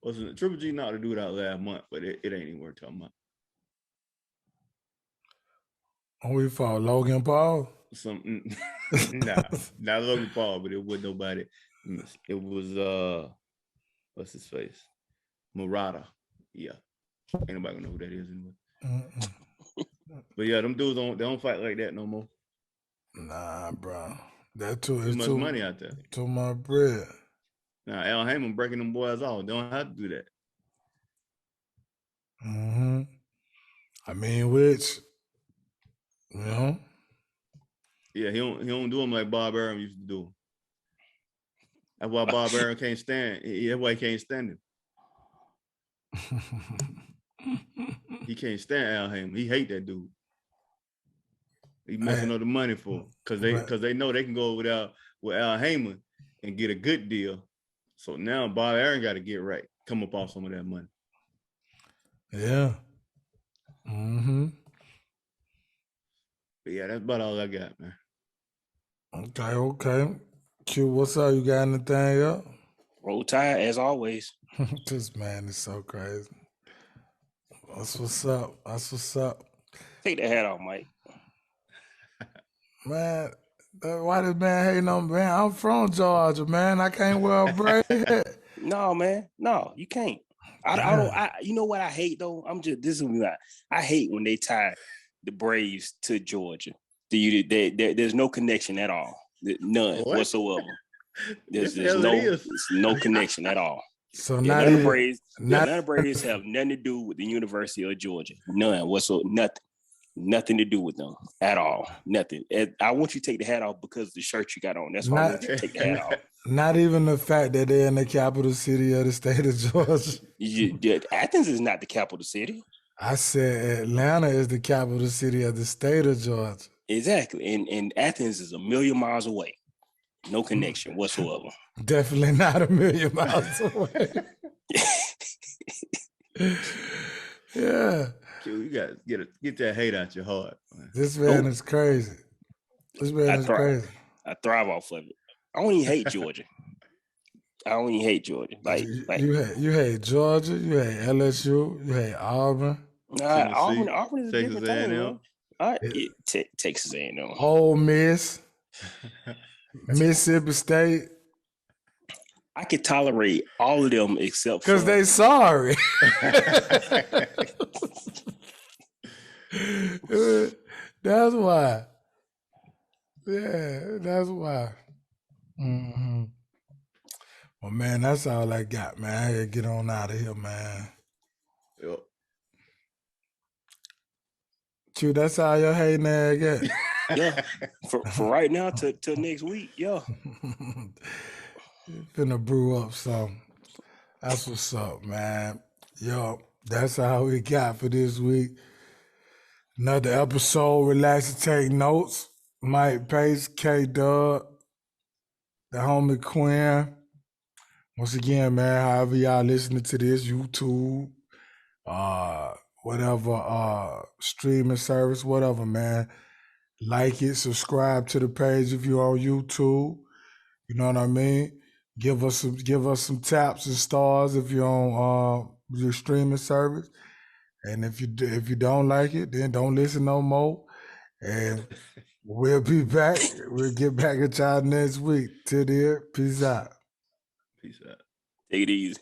wasn't Triple G not to do that last month, but it ain't even worth talking about. Oh, we fought Logan Paul? Something. Nah, not Logan Paul, but it wasn't nobody. It was what's his face? Murata. Yeah. Ain't nobody gonna know who that is anyway. But yeah, them dudes they don't fight like that no more. Nah, bro. That too much money out there. Too much bread. Now, Al Heyman breaking them boys off. They don't have to do that. Mm-hmm. I mean, which, you know. Yeah, he don't do them like Bob Arum used to do. That's why Bob Arum can't stand. That's why he can't stand him. He can't stand Al Heyman. He hate that dude. He messing up the money for because they know they can go over there with Al Heyman and get a good deal. So now Bob Arum got to get right, come up off some of that money. Yeah. Mm-hmm. But yeah, that's about all I got, man. Okay. Q, what's up? You got anything up? Roll Tide, as always. This man is so crazy. That's what's up. Take the hat off, Mike. Man, why this man hating on me? Man, I'm from Georgia, man. I can't wear a braid. No, man. No, you can't. I don't. You know what I hate though? I hate when they tie the Braves to Georgia. There's no connection at all. None whatsoever. There's no connection at all. So none of the Braves have nothing to do with the University of Georgia. None whatsoever. Nothing to do with them at all. Nothing. I want you to take the hat off because of the shirt you got on. That's why I want you to take the hat off. Not even the fact that they're in the capital city of the state of Georgia. Athens is not the capital city. I said Atlanta is the capital city of the state of Georgia. Exactly. And Athens is 1,000,000 miles away. No connection whatsoever. Definitely not 1,000,000 miles away. Yeah. You got to get that hate out your heart. Man. This man is crazy. This man is crazy. I thrive off of it. I don't even hate Georgia. I don't even hate Georgia. Like You hate Georgia, you hate LSU, you hate Auburn, nah, Tennessee, Auburn is a Texas different thing, A&M. man. Texas A&M. Ole Miss, Mississippi State, I could tolerate all of them except for because they sorry. That's why. Yeah, that's why. Hmm. Well, man, that's all I got, man. I gotta get on out of here, man. Yep. Q, that's all your hating ass get. yeah. For right now till next week, yeah. Finna brew up some. That's what's up, man. Yo, that's all we got for this week. Another episode, Relax and Take Notes. Mike Pace, K-Dub, the homie Quinn. Once again, man, however y'all listening to this, YouTube, whatever, streaming service, whatever, man. Like it, subscribe to the page if you're on YouTube. You know what I mean? Give us some taps and stars if you're on your streaming service. And if you don't like it, then don't listen no more. And we'll be back. We'll get back at y'all next week. Till then, peace out. Peace out. Take it easy.